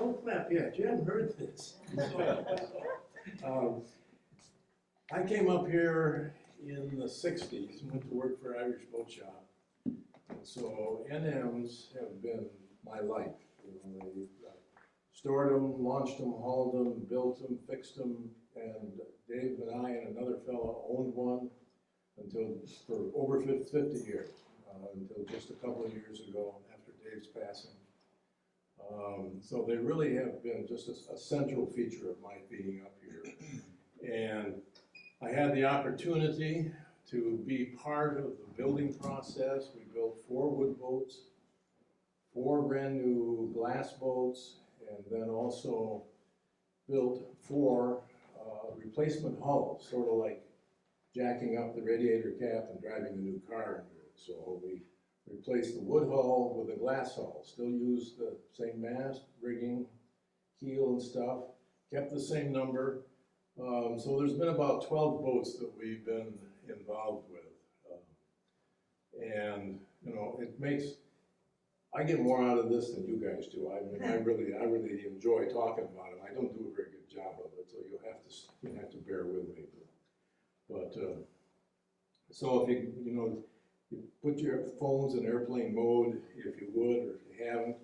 Don't clap yet, you haven't heard this. I came up here in the 60s and went to work for Irish Boat Shop. And so NMs have been my life. You know, they stored them, launched them, hauled them, built them, fixed them, and Dave and I and another fellow owned one for over 50 years, until just a couple of years ago after Dave's passing. So they really have been just a central feature of my being up here. And I had the opportunity to be part of the building process. We built 4 wood boats, 4 brand new glass boats, and then also built 4 replacement hulls, sort of like jacking up the radiator cap and driving a new car into it. So we replaced the wood hull with a glass hull, still used the same mast, rigging, keel and stuff, kept the same number. So there's been about 12 boats that we've been involved with. And, you know, I get more out of this than you guys do. I mean, I really enjoy talking about it. I don't do a very good job of it, so you have to bear with me. But so if you put your phones in airplane mode, if you would, or if you haven't,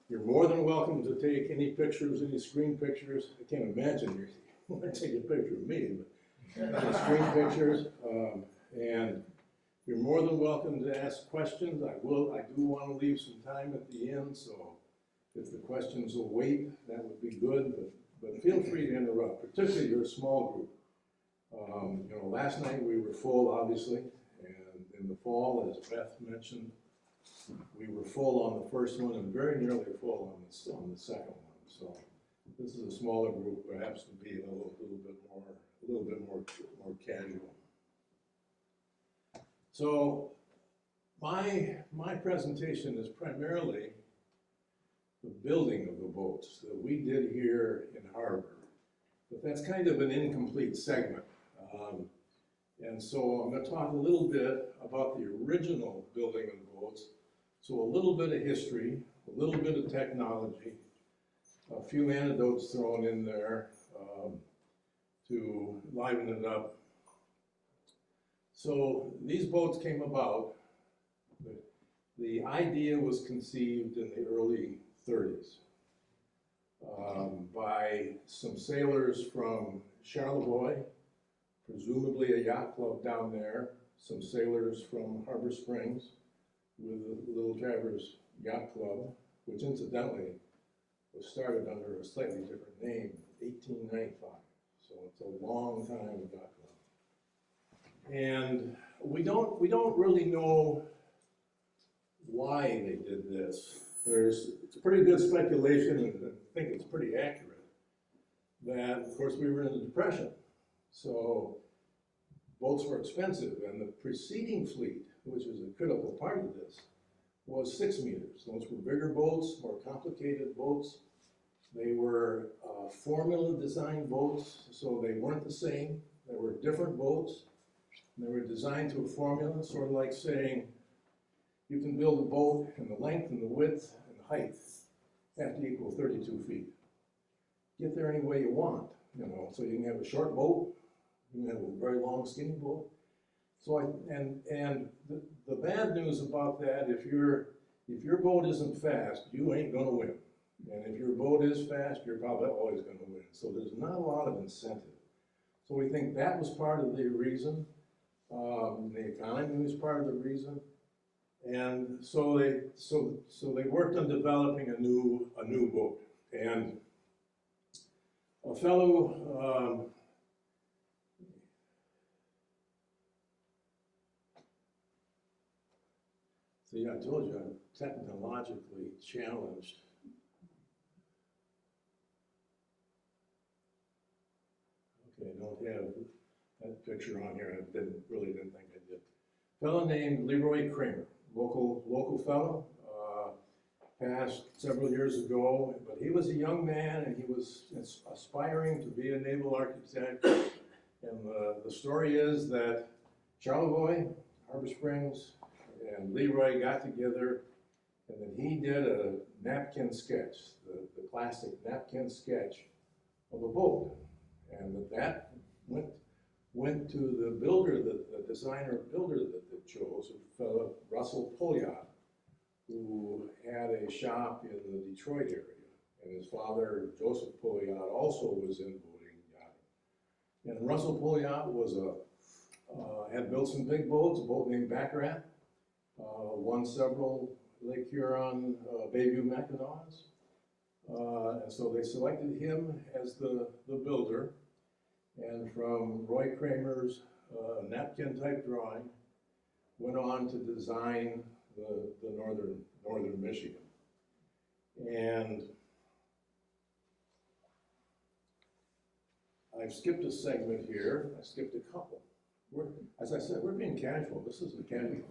you're more than welcome to take any pictures, any screen pictures. I can't imagine you're going to take a picture of me, but any screen pictures. And you're more than welcome to ask questions. I do want to leave some time at the end, so if the questions will wait, that would be good. But feel free to interrupt, particularly you're a small group. Last night we were full, obviously, and in the fall, as Beth mentioned, we were full on the first one and very nearly full on the second one. So this is a smaller group, perhaps to be a little bit more casual. So my presentation is primarily the building of the boats that we did here in harbor, but that's kind of an incomplete segment. And so I'm going to talk a little bit about the original building of the boats. So a little bit of history, a little bit of technology, a few anecdotes thrown in there to liven it up. So these boats came about. The idea was conceived in the early 30s by some sailors from Charlevoix, presumably a yacht club down there, some sailors from Harbor Springs with the Little Traverse Yacht Club, which incidentally was started under a slightly different name, 1895. So it's a long time yacht club. And we don't really know why they did this. It's pretty good speculation, and I think it's pretty accurate, that of course we were in the Depression. So boats were expensive, and the preceding fleet, which is a critical part of this, was 6 meters. Those were bigger boats, more complicated boats. They were formula designed boats, so they weren't the same. They were different boats. They were designed to a formula, sort of like saying, you can build a boat and the length and the width and the height have to equal 32 feet. Get there any way you want, so you can have a short boat, you can have a very long skinny boat. So the bad news about that, if your boat isn't fast, you ain't gonna win. And if your boat is fast, you're probably always gonna win. So there's not a lot of incentive. So we think that was part of the reason. The economy was part of the reason. And so they worked on developing a new boat. And a fellow, see, I told you I'm technologically challenged. Okay, I don't have that picture on here. I really didn't think I did. A fellow named Leroy Kramer, local fellow, passed several years ago, but he was a young man and he was aspiring to be a naval architect. And the story is that Charlevoix, Harbor Springs, and Leroy got together And then he did a napkin sketch, the classic napkin sketch of a boat. And that went to the builder, the designer builder that they chose, a fellow, Russell Pouliot, who had a shop in the Detroit area. And his father, Joseph Pouliot, also was in boating yachting. And Russell Pouliot was had built some big boats, a boat named Baccarat, won several Lake Huron Bayview Mackinaws. And so they selected him as the builder. And from Roy Kramer's napkin type drawing, went on to design the northern Michigan. And I've skipped a segment here. I skipped a couple. As I said, we're being casual. This isn't casual.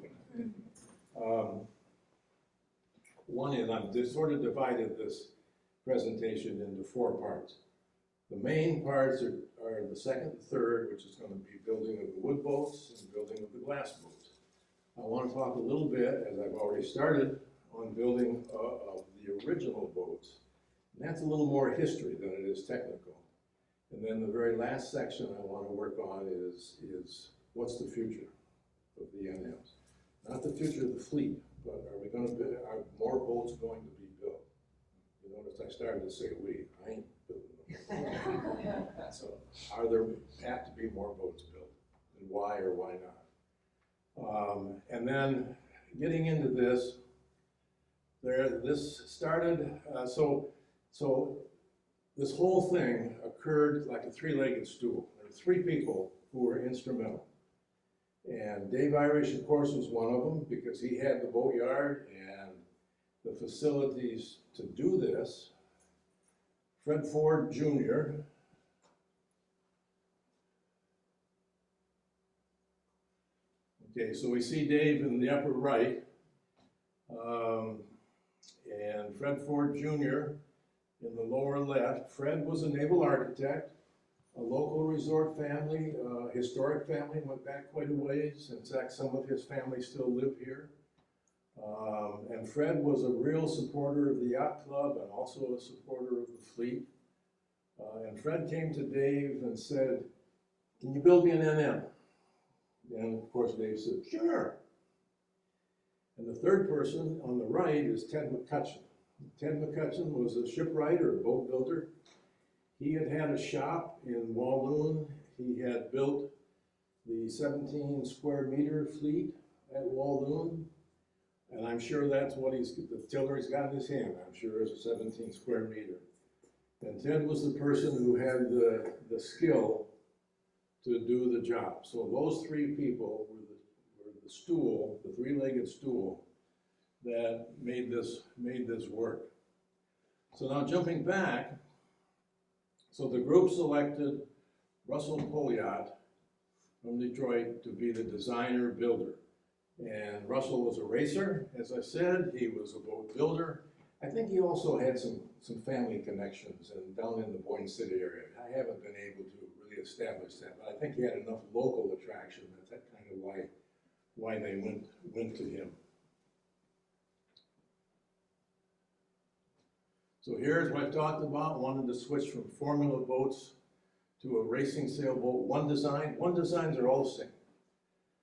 One is I've sort of divided this presentation into 4 parts. The main parts are the second and third, which is going to be building of the wood boats and building of the glass boats. I want to talk a little bit, as I've already started, on building of the original boats. And that's a little more history than it is technical. And then the very last section I want to work on is what's the future of the NMs? Not the future of the fleet, but are more boats going to be built? You notice I started to say we. I ain't building them. So are there have to be more boats built? And why or why not? And then getting into this, this started, so this whole thing occurred like a 3-legged stool. There were 3 people who were instrumental. And Dave Irish, of course, was one of them because he had the boatyard and the facilities to do this. Fred Ford Jr. Okay, so we see Dave in the upper right. And Fred Ford Jr. in the lower left. Fred was a naval architect, a local resort family, historic family, went back quite a ways. In fact, some of his family still live here. And Fred was a real supporter of the yacht club and also a supporter of the fleet. And Fred came to Dave and said, "Can you build me an NM?" And of course Dave said, "Sure." And the third person on the right is Ted McCutcheon. Ted McCutcheon was a shipwright or a boat builder. He had a shop in Walloon. He had built the 17 square meter fleet at Walloon. And I'm sure that's what the tiller he's got in his hand, I'm sure is a 17 square meter. And Ted was the person who had the skill to do the job. So those 3 people were the stool, the 3-legged stool that made this work. So now jumping back, so the group selected Russell Pouliot from Detroit to be the designer builder. And Russell was a racer, as I said. He was a boat builder. I think he also had some family connections down in the Boyne City area. I haven't been able to really establish that, but I think he had enough local attraction that's kind of why they went to him. So here's what I talked about, wanted to switch from formula boats to a racing sailboat. One designs are all the same.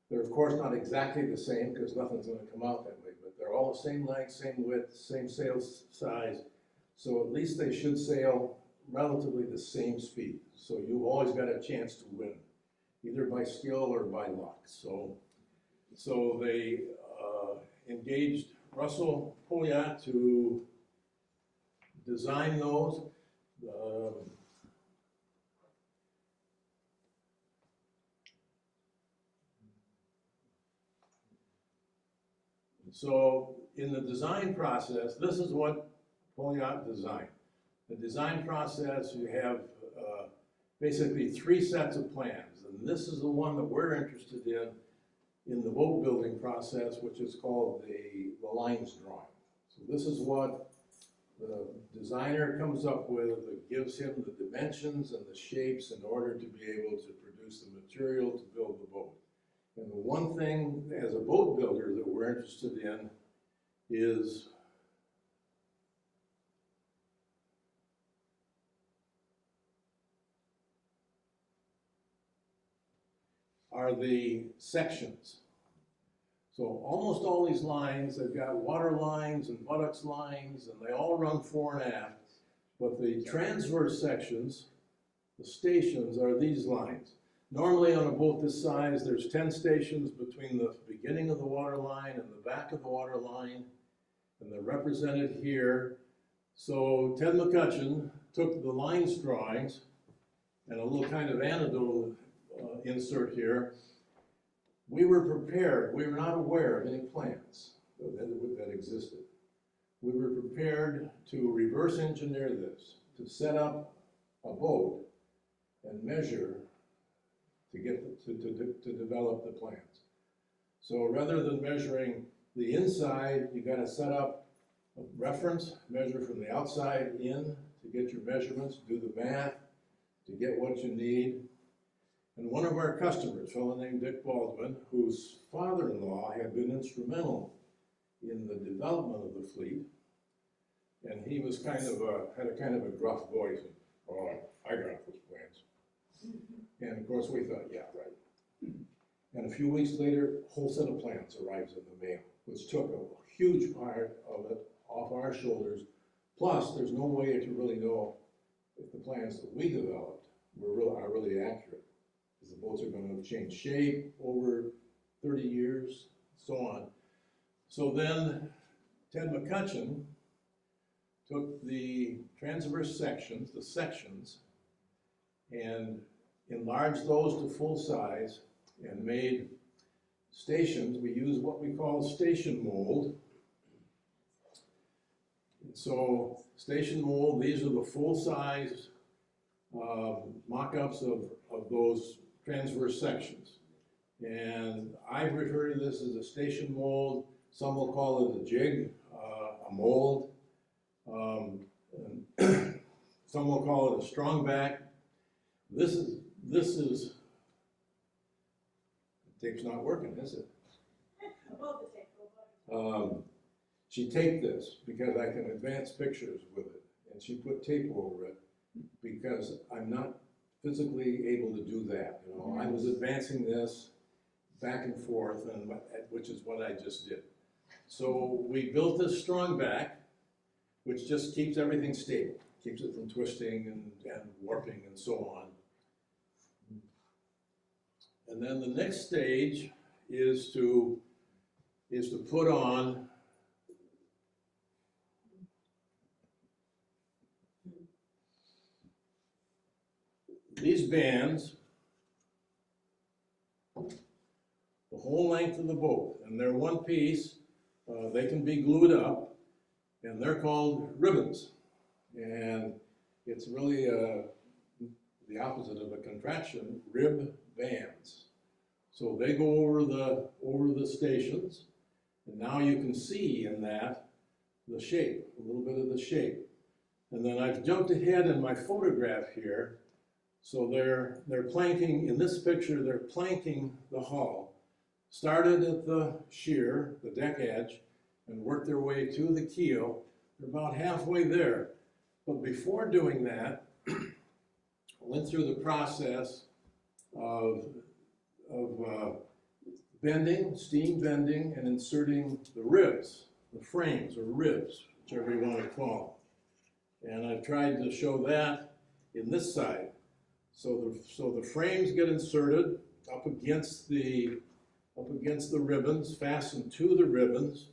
They're of course not exactly the same because nothing's going to come out that way, but they're all the same length, same width, same sail size. So at least they should sail relatively the same speed. So you've always got a chance to win, either by skill or by luck. So they engaged Russell Pouliot to design those. So in the design process, this is what Pouliot designed. The design process, you have basically 3 sets of plans, and this is the one that we're interested in the boat building process, which is called the lines drawing. So this is what the designer comes up with that gives him the dimensions and the shapes in order to be able to produce the material to build the boat. And the one thing as a boat builder that we're interested in is are the sections. So almost all these lines, they've got water lines and buttocks lines, and they all run fore and aft. But the transverse sections, the stations, are these lines. Normally on a boat this size, there's 10 stations between the beginning of the water line and the back of the water line, and they're represented here. So Ted McCutcheon took the lines drawings and a little kind of anecdotal insert here. We were prepared, we were not aware of any plans that existed. We were prepared to reverse engineer this, to set up a boat and measure to get to develop the plans. So rather than measuring the inside, you got to set up a reference, measure from the outside in to get your measurements, do the math to get what you need. And one of our customers, a fellow named Dick Baldwin, whose father-in-law had been instrumental in the development of the fleet, and he was had a kind of a gruff voice. Oh, I got those plans. And of course we thought, yeah, right. And a few weeks later, a whole set of plans arrives in the mail, which took a huge part of it off our shoulders. Plus, there's no way to really know if the plans that we developed are really accurate, because the boats are going to change shape over 30 years, so on. So then Ted McCutcheon took the transverse sections, the sections, and enlarged those to full size and made stations. We use what we call station mold. So station mold, these are the full size mock-ups of those transverse sections. And I refer to this as a station mold. Some will call it a jig, a mold. And some will call it a strong back. This is, the tape's not working, is it? She taped this because I can advance pictures with it, and she put tape over it because I'm not physically able to do that. You know, I was advancing this back and forth, which is what I just did. So we built this strong back, which just keeps everything stable, keeps it from twisting and warping and so on. And then the next stage is to put on these bands the whole length of the boat, and they're one piece. They can be glued up, and they're called ribbons. And it's really the opposite of a contraction, rib bands. So they go over the stations, and now you can see in that the shape, a little bit of the shape. And then I've jumped ahead in my photograph here. So they're planking, in this picture, they're planking the hull. Started at the shear, the deck edge, and worked their way to the keel. They're about halfway there. But before doing that, I went through the process of bending, steam bending, and inserting the ribs, the frames or ribs, whichever you want to call them. And I've tried to show that in this side. So the frames get inserted up against the ribbons, fastened to the ribbons,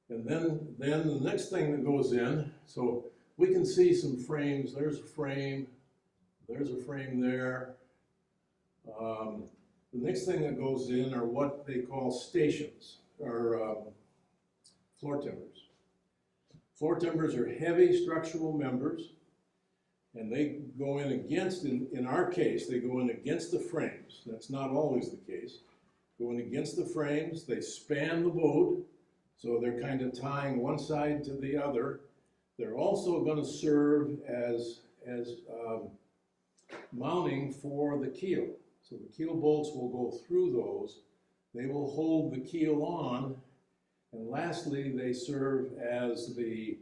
and then the next thing that goes in. So we can see some frames. There's a frame there. The next thing that goes in are what they call stations, or floor timbers. Floor timbers are heavy structural members, and they go in against, in our case, they go in against the frames. That's not always the case. Going against the frames, they span the boat, so they're kind of tying one side to the other. They're also going to serve as mounting for the keel. So the keel bolts will go through those. They will hold the keel on, and lastly, they serve as the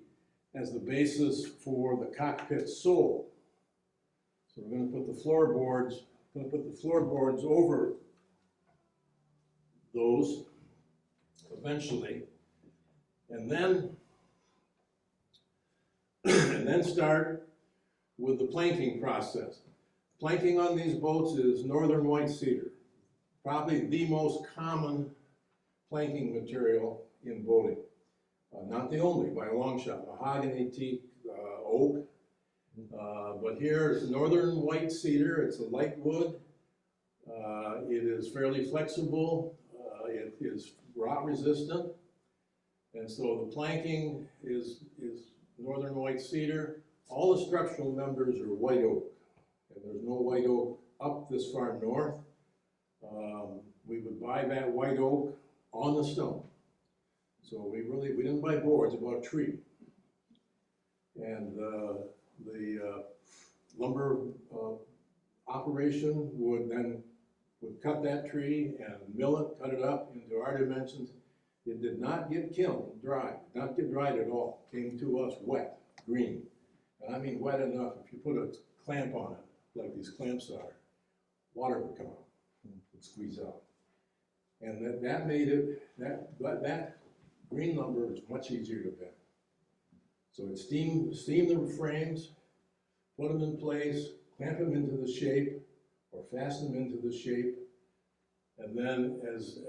basis for the cockpit sole. So we're going to put the floorboards over those eventually, and then start with the planking process. Planking on these boats is northern white cedar, probably the most common planking material in boating. Not the only, by a long shot. Mahogany, teak, oak. But here it's northern white cedar. It's a light wood. It is fairly flexible. It is rot resistant. And so the planking is northern white cedar. All the structural members are white oak. And there's no white oak up this far north. We would buy that white oak on the stone. So we didn't buy boards, we bought tree. And the lumber operation would cut that tree and mill it, cut it up into our dimensions. It did not get kilned dry, not get dried at all. Came to us wet, green. And I mean wet enough, if you put a clamp on it, like these clamps are, water would come out, would squeeze out. And that made it, that green lumber is much easier to bend. So it steam the frames, put them in place, clamp them into the shape, or fasten them into the shape, and then as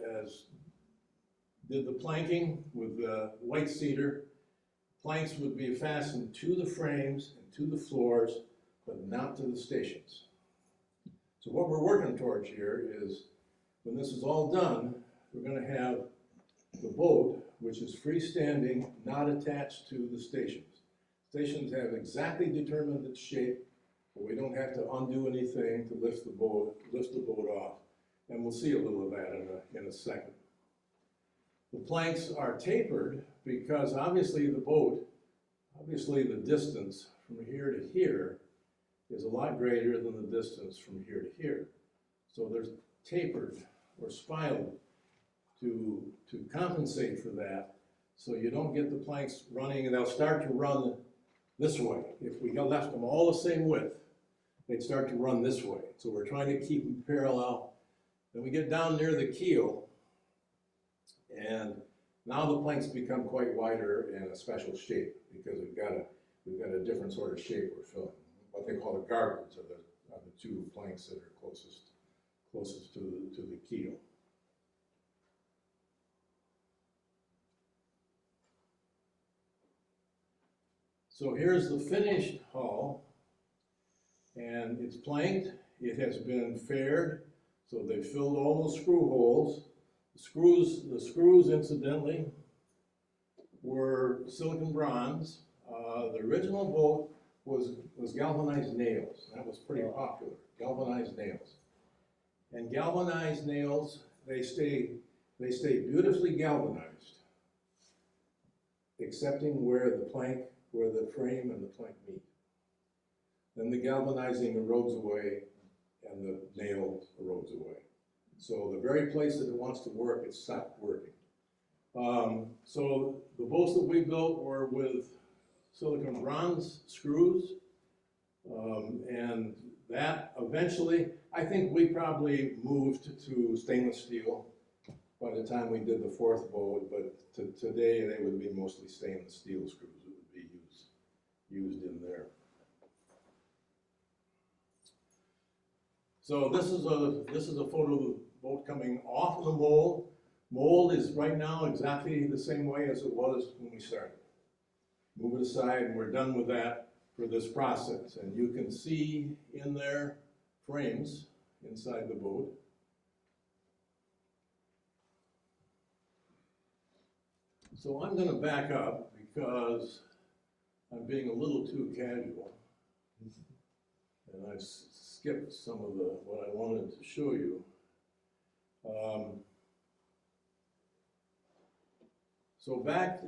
did the planking with the white cedar, planks would be fastened to the frames and to the floors, but not to the stations. So what we're working towards here is, when this is all done, we're going to have the boat, which is freestanding, not attached to the stations. Stations have exactly determined its shape, but we don't have to undo anything to lift the boat off. And we'll see a little of that in a second. The planks are tapered because obviously the distance from here to here is a lot greater than the distance from here to here. So there's tapered or spiraled to compensate for that, so you don't get the planks running, and they'll start to run this way. If we left them all the same width, they'd start to run this way. So we're trying to keep them parallel. Then we get down near the keel, and now the planks become quite wider and a special shape, because we've got a different sort of shape we're filling. What they call the garboards are the two planks that are closest to the keel. So here's the finished hull, and it's planked. It has been faired, so they filled all the screw holes. The screws, incidentally, were silicon bronze. The original boat was galvanized nails. That was pretty popular, galvanized nails. And galvanized nails, they stay beautifully galvanized, excepting where the frame and the plank meet. Then the galvanizing erodes away and the nail erodes away. So the very place that it wants to work, it stopped working. So the boats that we built were with silicon bronze screws, and that eventually, I think we probably moved to stainless steel by the time we did the fourth boat, but today they would be mostly stainless steel screws that would be used in there. So this is a photo of the boat coming off of the mold. Mold is right now exactly the same way as it was when we started. Move it aside and we're done with that for this process. And you can see in there frames inside the boat. So I'm going to back up because I'm being a little too casual. And I've skipped some of what I wanted to show you. So back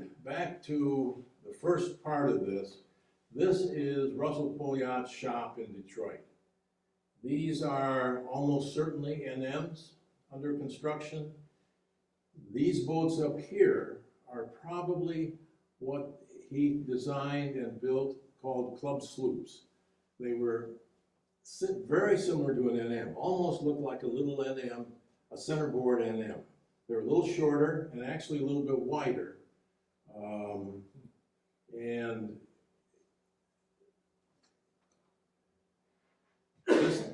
to the first part of this. This is Russell Polyat's shop in Detroit. These are almost certainly NMs under construction. These boats up here are probably what he designed and built called club sloops. They were very similar to an NM, almost looked like a little NM, a centerboard NM. They're a little shorter and actually a little bit wider. And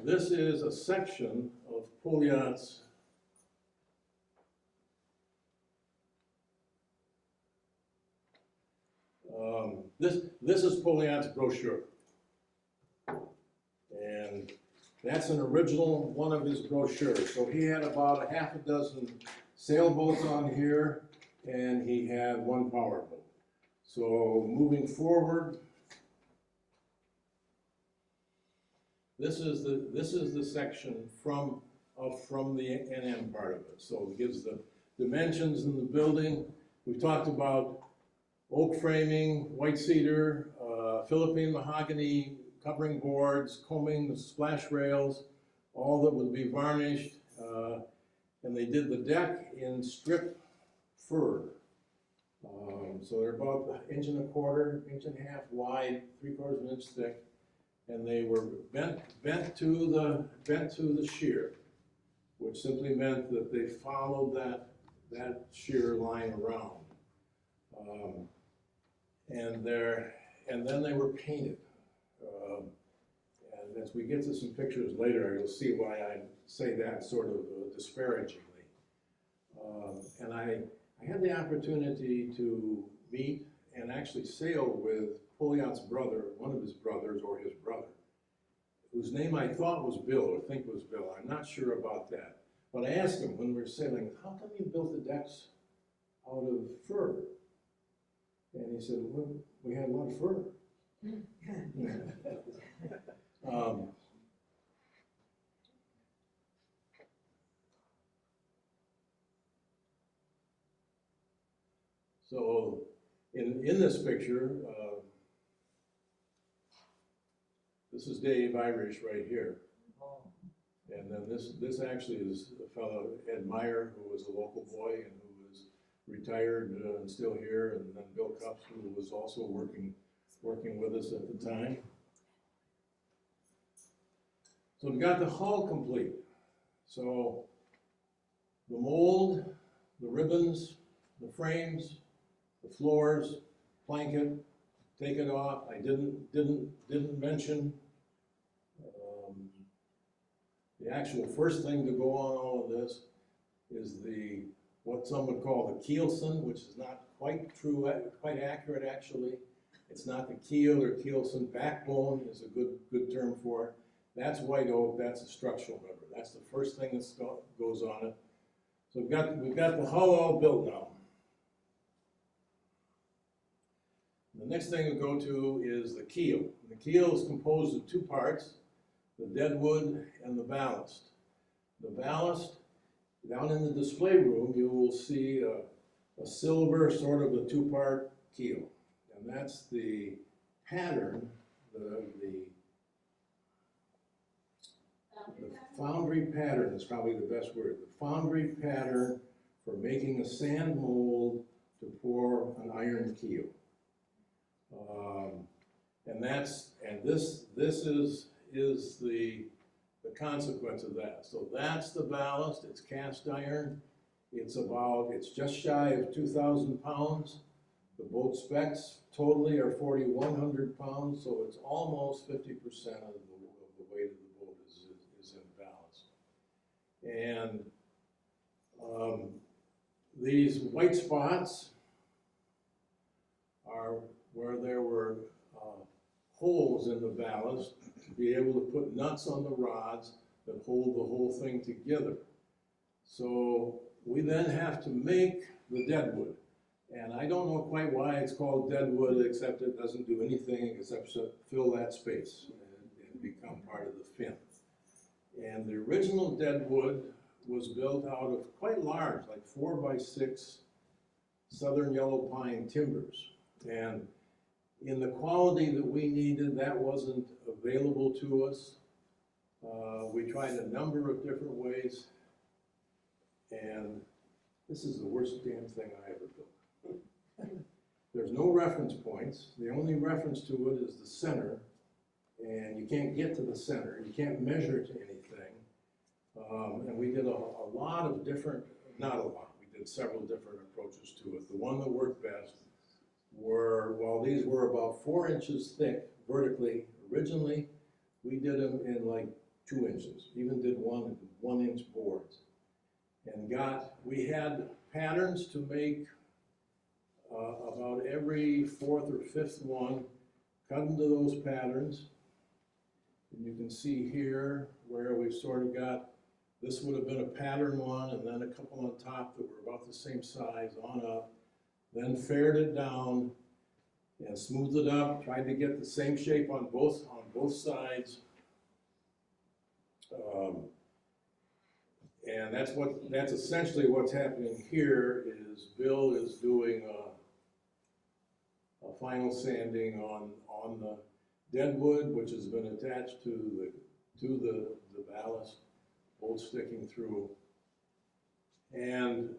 this is a section of Pouliot's this is Pouliot's brochure. And that's an original one of his brochures. So he had about a half a dozen sailboats on here, and he had one powerboat. So moving forward, this is the section from the NM part of it. So it gives the dimensions in the building. We've talked about oak framing, white cedar, Philippine mahogany covering boards, combing, the splash rails, all that would be varnished. And they did the deck in strip fir. So they're about an inch and a quarter, inch and a half wide, 3/4 of an inch thick, and they were bent to the shear, which simply meant that they followed that shear line around. And then they were painted. And as we get to some pictures later, you'll see why I say that sort of disparagingly. And I had the opportunity to meet and actually sail with Pouliot's brother, one of his brothers, or his brother, whose name I thought was Bill, or think was Bill. I'm not sure about that. But I asked him when we were sailing, how come you built the decks out of fir? And he said, well, we had a lot of fur. So in this picture, this is Dave Irish right here. And then this actually is a fellow, Ed Meyer, who was a local boy and who was retired and still here, and then Bill Cups, who was also working with us at the time. So we've got the hull complete. So the mold, the ribbons, the frames, the floors, blanket, take it off. I didn't mention the actual first thing to go on all of this is what some would call the keelson, which is not quite true, quite accurate actually. It's not the keel or keelson. Backbone is a good term for it. That's white oak. That's a structural member. That's the first thing that goes on it. So we've got the hull all built now. The next thing we go to is the keel. The keel is composed of two parts, the deadwood and the ballast. The ballast, down in the display room, you will see a silver sort of a two-part keel. And that's the pattern, the foundry pattern is probably the best word. The foundry pattern for making a sand mold to pour an iron keel. And this is the consequence of that. So that's the ballast. It's cast iron. It's just shy of 2,000 pounds. The boat specs totally are 4,100 pounds, so it's almost 50% of the weight of the boat is in ballast. And these white spots are where there were holes in the ballast to be able to put nuts on the rods that hold the whole thing together. So we then have to make the deadwood. And I don't know quite why it's called deadwood, except it doesn't do anything except fill that space and become part of the fin. And the original deadwood was built out of quite large, like 4x6 southern yellow pine timbers. And in the quality that we needed, that wasn't available to us. We tried a number of different ways, and this is the worst damn thing I ever built. There's no reference points. The only reference to it is the center, and you can't get to the center. You can't measure to anything. And we did a lot of different, not a lot, we did several different approaches to it. The one that worked best were, well, these were about 4 inches thick vertically. Originally, we did them in like 2 inches, even did 1-inch boards. And we had patterns to make about every 4th or 5th one, cut into those patterns. And you can see here where we've sort of got, this would have been a pattern one, and then a couple on top that were about the same size on up. Then faired it down and smoothed it up, tried to get the same shape on both sides. And that's essentially what's happening here. Is Bill is doing a final sanding on the deadwood, which has been attached to the ballast, both sticking through, and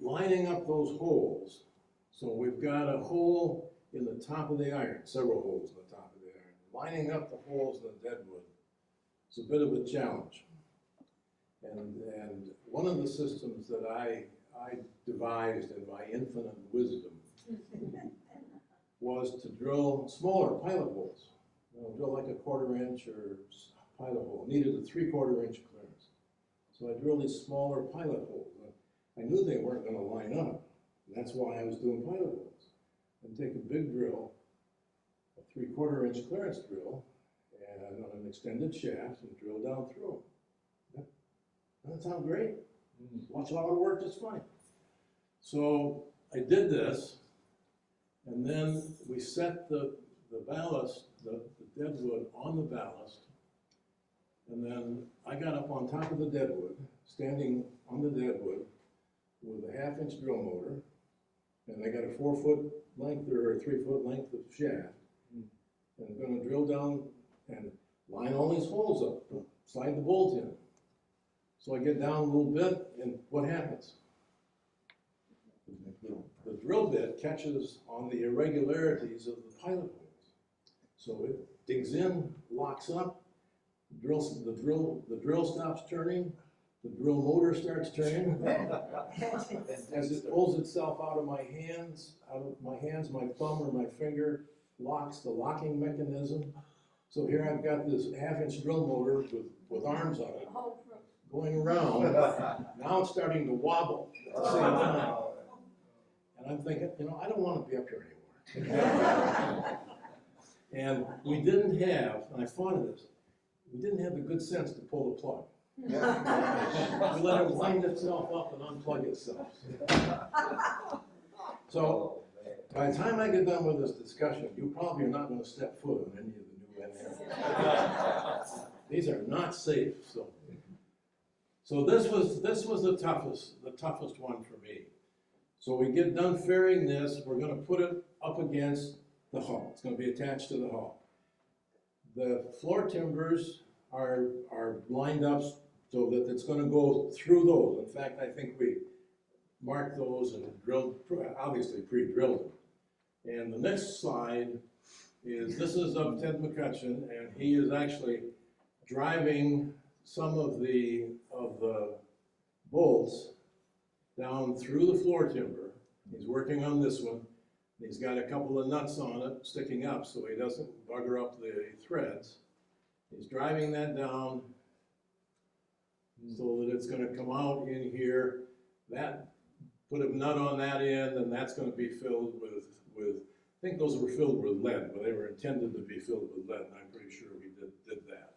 lining up those holes. So we've got a hole in the top of the iron, several holes in the top of the iron. Lining up the holes in the deadwood is a bit of a challenge. And one of the systems that I devised in my infinite wisdom was to drill smaller pilot holes. Drill like a 1/4 inch or pilot hole. Needed a 3/4 inch clearance. So I drilled these smaller pilot holes. I knew they weren't going to line up. And that's why I was doing pilot holes. And take a big drill, a 3/4 inch clearance drill, and on an extended shaft, and drill down through them. That sounds great. Watch how it worked just fine. So I did this, and then we set the ballast, the deadwood on the ballast, and then I got up on top of the deadwood, standing on the deadwood with a 1/2 inch drill motor, and I got a 4-foot length or a 3-foot length of shaft, and I'm going to drill down and line all these holes up, slide the bolt in. So I get down a little bit, and what happens? The drill bit catches on the irregularities of the pilot holes. So it digs in, locks up, the drill stops turning, the drill motor starts turning. As it pulls itself out of my hands, my thumb or my finger locks the locking mechanism. So here I've got this 1/2 inch drill motor with arms on it, going around. Now it's starting to wobble at the same time. And I'm thinking, I don't want to be up here anymore. And we didn't have, and I thought of this, we didn't have the good sense to pull the plug. We let it wind itself up and unplug itself. So by the time I get done with this discussion, you probably are not going to step foot on any of the new NR. These are not safe. So this was the toughest one for me. So we get done fairing this, we're going to put it up against the hull. It's going to be attached to the hull. The floor timbers are lined up so that it's going to go through those. In fact, I think we marked those and drilled, obviously pre-drilled them. And the next slide this is of Ted McCutcheon, and he is actually driving some of the bolts down through the floor timber. He's working on this one. He's got a couple of nuts on it sticking up so he doesn't bugger up the threads. He's driving that down so that it's going to come out in here. Put a nut on that end, and that's going to be filled with I think those were filled with lead, but they were intended to be filled with lead, and I'm pretty sure we did that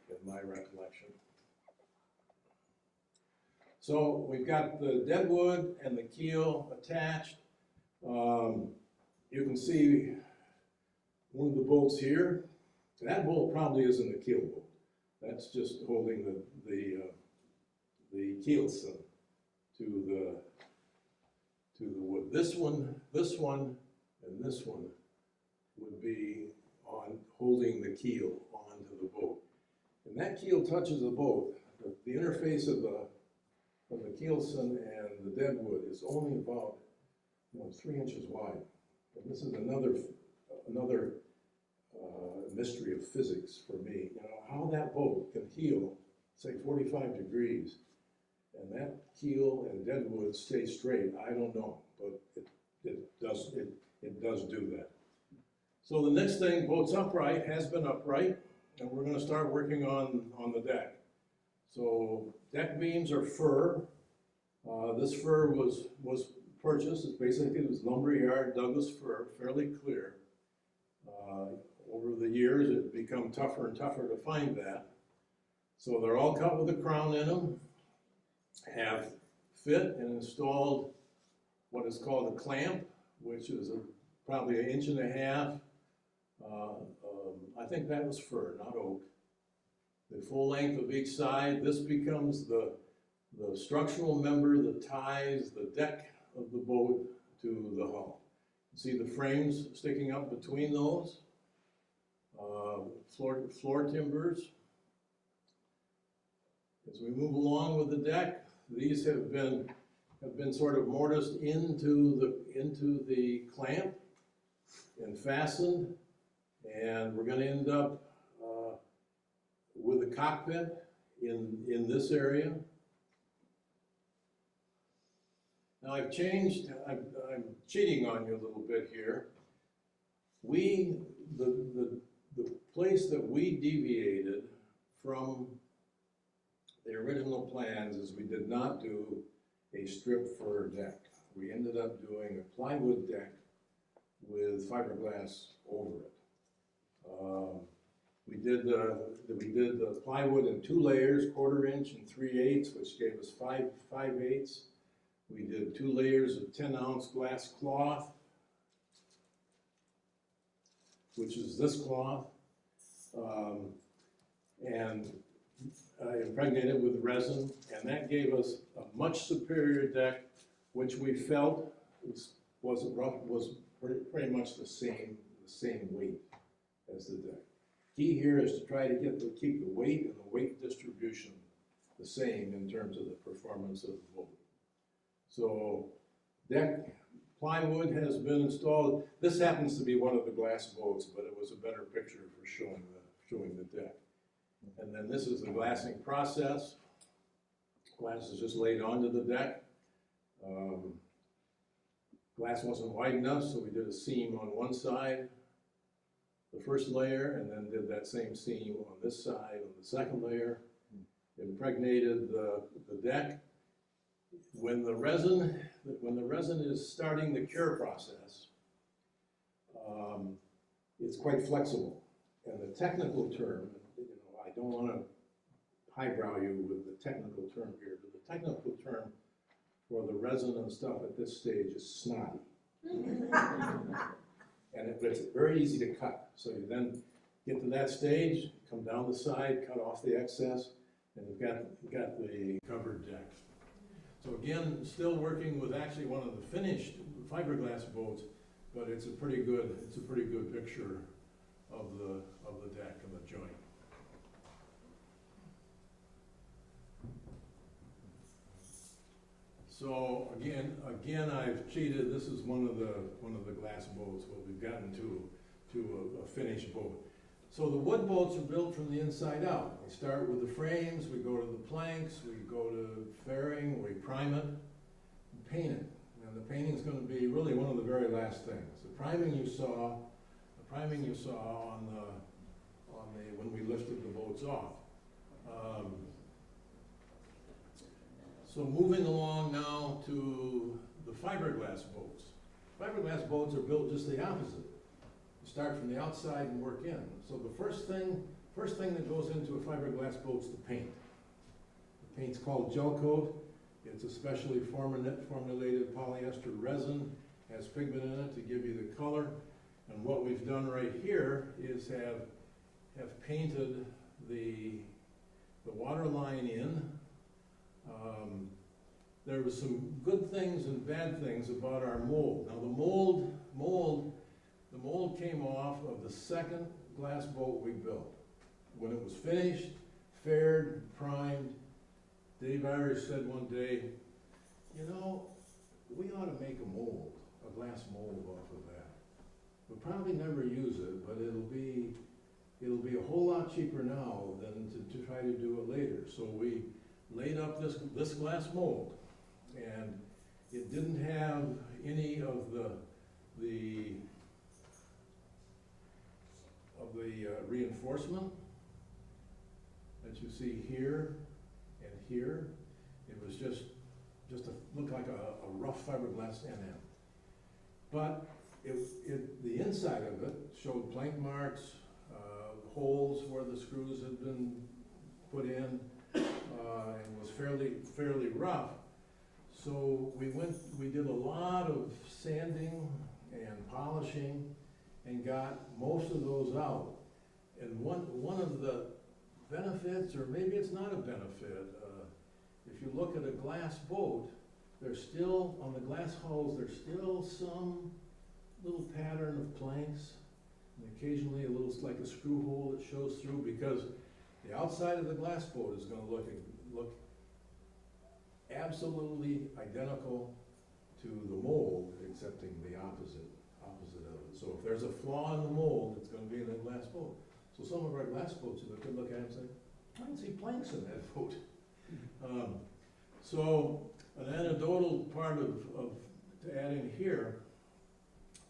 in my recollection. So we've got the deadwood and the keel attached. You can see one of the bolts here. That bolt probably isn't a keel bolt. That's just holding the keel son to the wood. This one, and this one would be on holding the keel onto the boat. And that keel touches the boat. The interface of the keelson and the deadwood is only about 3 inches wide. And this is another mystery of physics for me. How that boat can heel, say 45 degrees, And that keel and deadwood stay straight, I don't know, but it does do that. So the next thing, boat's upright, has been upright, and we're gonna start working on the deck. So deck beams are fir. This fir was purchased, it's basically, it was lumberyard Douglas fir, fairly clear. Over the years, it's become tougher and tougher to find that. So they're all cut with a crown in them, have fit and installed what is called a clamp, which is probably 1.5 inches. I think that was fir, not oak. The full length of each side. This becomes the structural member that ties the deck of the boat to the hull. See the frames sticking up between those? Floor timbers. As we move along with the deck, these have been sort of mortised into the clamp and fastened, and we're going to end up with a cockpit in this area. Now I'm cheating on you a little bit here. The place that we deviated from the original plans is we did not do a strip fir deck. We ended up doing a plywood deck with fiberglass over it. We did the plywood in 2 layers, 1/4 inch and 3/8, which gave us 5/8. We did 2 layers of 10-ounce glass cloth, which is this cloth, and impregnated with resin, and that gave us a much superior deck, which we felt was pretty much the same weight as the deck. Key here is to try to keep the weight and the weight distribution the same in terms of the performance of the boat. So deck plywood has been installed. This happens to be one of the glass boats, but it was a better picture for showing the deck. And then this is the glassing process. Glass is just laid onto the deck. Glass wasn't wide enough, so we did a seam on one side, the first layer, and then did that same seam on this side on the second layer. Impregnated the deck. When the resin is starting the cure process, it's quite flexible. And the technical term, I don't want to highbrow you with the technical term here, but the technical term for the resin and stuff at this stage is snotty. And it's very easy to cut. So you then get to that stage, come down the side, cut off the excess, and you've got the covered deck. So again, still working with actually one of the finished fiberglass boats, but it's a pretty good picture of the deck and the joint. So again, I've cheated. This is one of the glass boats, but we've gotten to a finished boat. So the wood boats are built from the inside out. We start with the frames, we go to the planks, we go to fairing, we prime it, and paint it. And the painting is going to be really one of the very last things. The priming you saw on the when we lifted the boats off. So moving along now to the fiberglass boats. Fiberglass boats are built just the opposite. You start from the outside and work in. So the first thing that goes into a fiberglass boat is the paint. The paint's called gel coat. It's a specially formulated polyester resin, has pigment in it to give you the color. And what we've done right here is have painted the water line in. There was some good things and bad things about our mold. Now the mold came off of the second glass boat we built. When it was finished, faired, primed, Dave Irish said one day, we ought to make a glass mold off of that. We'll probably never use it, but it'll be a whole lot cheaper now than to try to do it later. So we laid up this glass mold, and it didn't have any of the reinforcement that you see here and here. It was just looked like a rough fiberglass NM. But the inside of it showed plank marks, holes where the screws had been put in, and was fairly rough. So we did a lot of sanding and polishing and got most of those out. And one of the benefits, or maybe it's not a benefit, if you look at a glass boat, there's still, on the glass hulls, there's still some little pattern of planks, and occasionally a little, like a screw hole that shows through, because the outside of the glass boat is gonna look absolutely identical to the mold, excepting the opposite of it. So if there's a flaw in the mold, it's gonna be in the glass boat. So some of our glass boats, you could look at and say, I don't see planks in that boat. So an anecdotal part to add in here,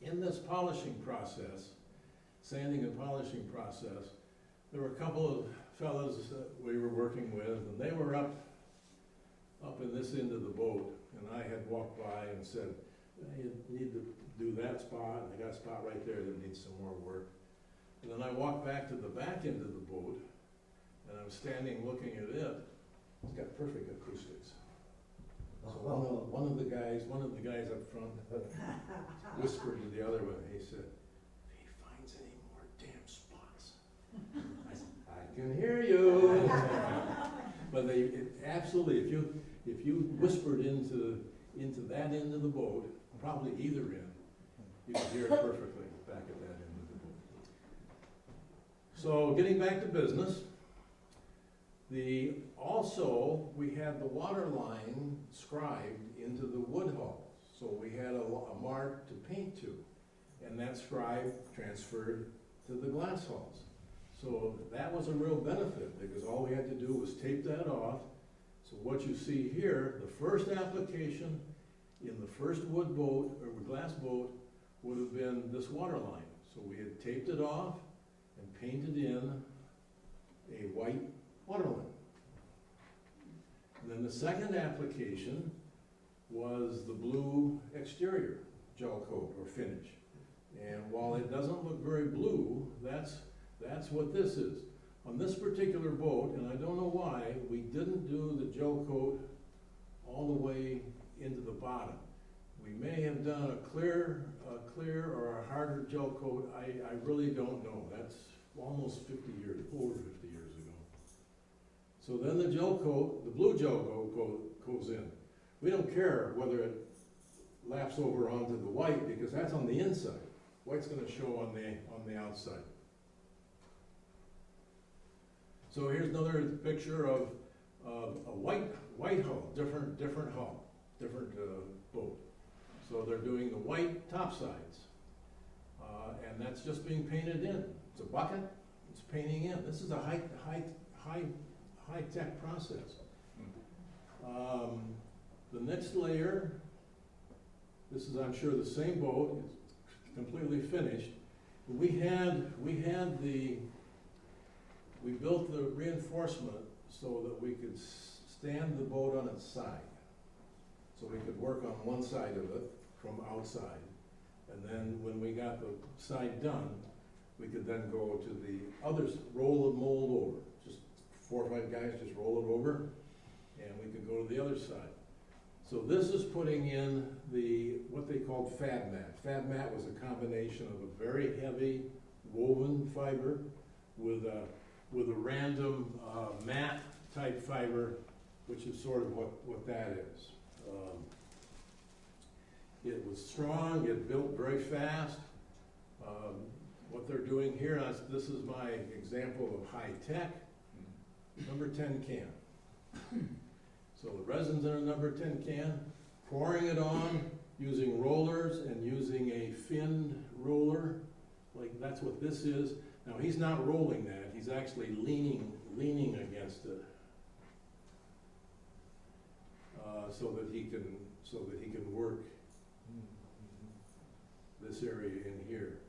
in this polishing process, sanding and polishing process, there were a couple of fellows that we were working with, and they were up in this end of the boat, and I had walked by and said, you need to do that spot, and they got a spot right there that needs some more work. And then I walked back to the back end of the boat, and I'm standing looking at it. It's got perfect acoustics. So one of the guys up front whispered to the other one. He said, "If he finds any more damn spots," I said, "I can hear you." But absolutely, if you whispered into that end of the boat, probably either end, you could hear it perfectly back at that end of the boat. So getting back to business. Also, we had the water line scribed into the wood hull. So we had a mark to paint to, and that scribe transferred to the glass hulls. So that was a real benefit, because all we had to do was tape that off. So what you see here, the first application in the first wood boat, or glass boat, would have been this water line. So we had taped it off and painted in a white water line. And then the second application was the blue exterior gel coat or finish. And while it doesn't look very blue, that's what this is. On this particular boat, and I don't know why, we didn't do the gel coat all the way into the bottom. We may have done a clear or a harder gel coat. I really don't know. That's almost 50 years, over 50 years ago. So then the gel coat, the blue gel coat goes in. We don't care whether it laps over onto the white, because that's on the inside. White's going to show on the outside. So here's another picture of a white hull, different hull, different boat. So they're doing the white top sides, and that's just being painted in. It's a bucket. It's painting in. This is a high-tech process. The next layer, this is, I'm sure, the same boat. It's completely finished. We built the reinforcement so that we could stand the boat on its side. So we could work on one side of it from outside. And then when we got the side done, we could then go to the others, roll the mold over. Just 4 or 5 guys just roll it over, and we could go to the other side. So this is putting in what they called fab mat. Fab mat was a combination of a very heavy woven fiber with a random mat type fiber, which is sort of what that is. It was strong, it built very fast. What they're doing here, this is my example of high tech, number 10 can. So the resin's in a number 10 can, pouring it on using rollers and using a finned roller, like that's what this is. Now he's not rolling that, he's actually leaning against it. so that he can work this area in here.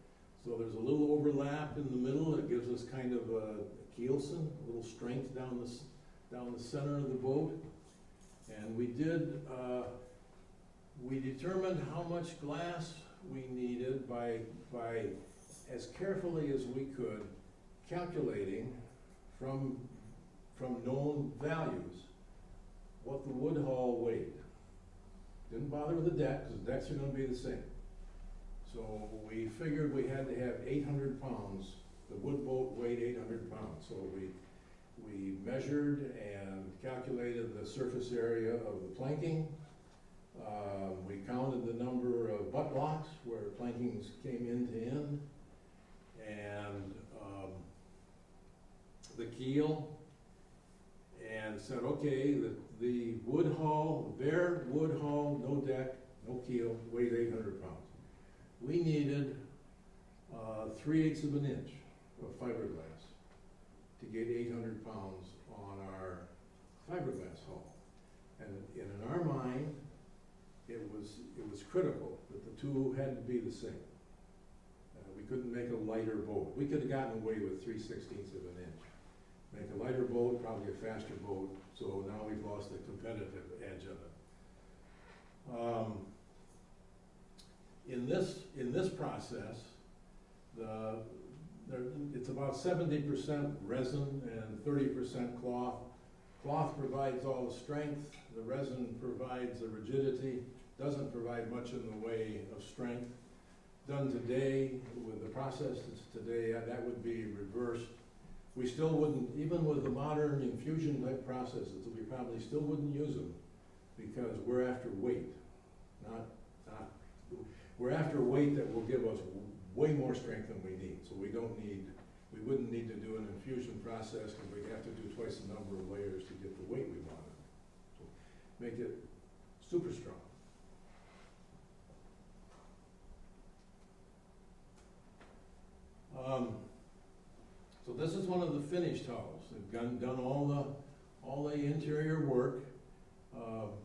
So there's a little overlap in the middle. It gives us kind of a keelson, a little strength down the center of the boat. And we determined how much glass we needed by as carefully as we could calculating from known values what the wood hull weighed. Didn't bother with the deck, because the decks are going to be the same. So we figured we had to have 800 pounds. The wood boat weighed 800 pounds. So we measured and calculated the surface area of the planking. We counted the number of butt blocks where plankings came end to end, and the keel, and said, okay, the wood hull, bare wood hull, no deck, no keel, weighs 800 pounds. We needed 3/8 of an inch of fiberglass to get 800 pounds on our fiberglass hull. And in our mind, it was critical that the two had to be the same. We couldn't make a lighter boat. We could have gotten away with 3/16 of an inch. Make a lighter boat, probably a faster boat, so now we've lost the competitive edge of it. In this process, it's about 70% resin and 30% cloth. Cloth provides all the strength, the resin provides the rigidity, doesn't provide much in the way of strength. Done today, with the processes today, that would be reversed. We still wouldn't, even with the modern infusion type processes, we probably still wouldn't use them, because we're after weight, we're after weight that will give us way more strength than we need. So we wouldn't need to do an infusion process, because we'd have to do twice the number of layers to get the weight we wanted. So make it super strong. So this is one of the finished hulls. They've done all the interior work.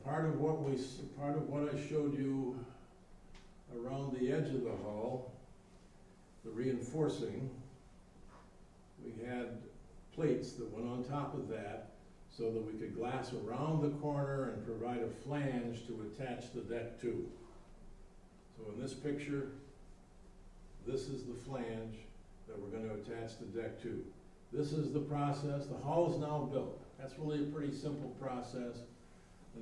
Part of what I showed you around the edge of the hull, the reinforcing, we had plates that went on top of that so that we could glass around the corner and provide a flange to attach the deck to. So in this picture, this is the flange that we're going to attach the deck to. This is the process. The hull is now built. That's really a pretty simple process.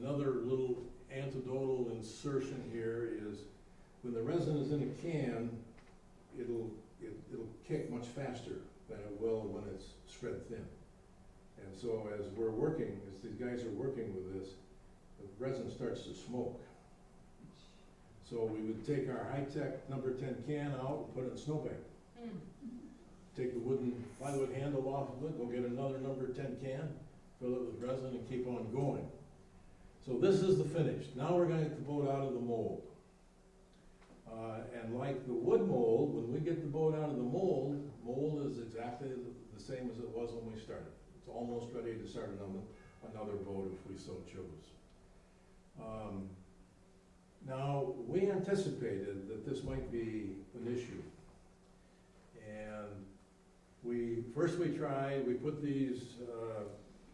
Another little anecdotal insertion here is when the resin is in a can, it'll kick much faster than it will when it's spread thin. And so as these guys are working with this, the resin starts to smoke. So we would take our high-tech number 10 can out and put it in a snowbank. Take the plywood handle off of it, go get another number 10 can, fill it with resin, and keep on going. So this is the finish. Now we're going to get the boat out of the mold. And like the wood mold, when we get the boat out of the mold is exactly the same as it was when we started. It's almost ready to start another boat if we so chose. Now, we anticipated that this might be an issue. And we put these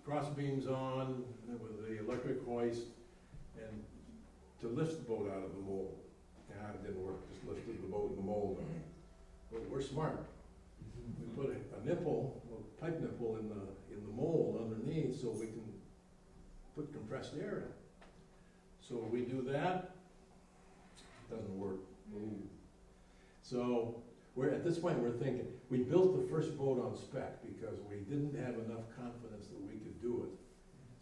cross beams on with the electric hoist and to lift the boat out of the mold. It didn't work, just lifted the boat in the mold. But we're smart. We put a nipple, a pipe nipple in the mold underneath so we can put compressed air in. So we do that, it doesn't work. So at this point we're thinking, we built the first boat on spec because we didn't have enough confidence that we could do it.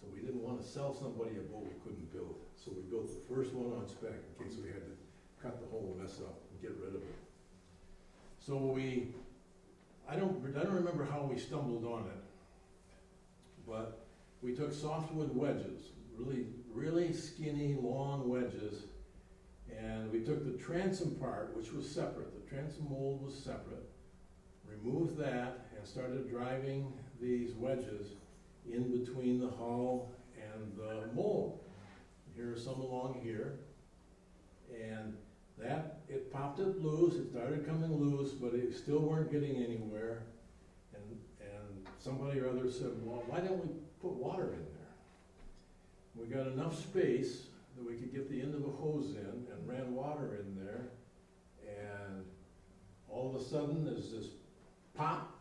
So we didn't want to sell somebody a boat we couldn't build. So we built the first one on spec in case we had to cut the whole mess up and get rid of it. So I don't remember how we stumbled on it, but we took softwood wedges, really skinny, long wedges, and we took the transom part, which was separate. The transom mold was separate, removed that, and started driving these wedges in between the hull and the mold. here are some along here. And that, it popped it loose, it started coming loose, but it still weren't getting anywhere. And somebody or other said, well, why don't we put water in there? We got enough space that we could get the end of a hose in and ran water in there. And all of a sudden, there's this pop,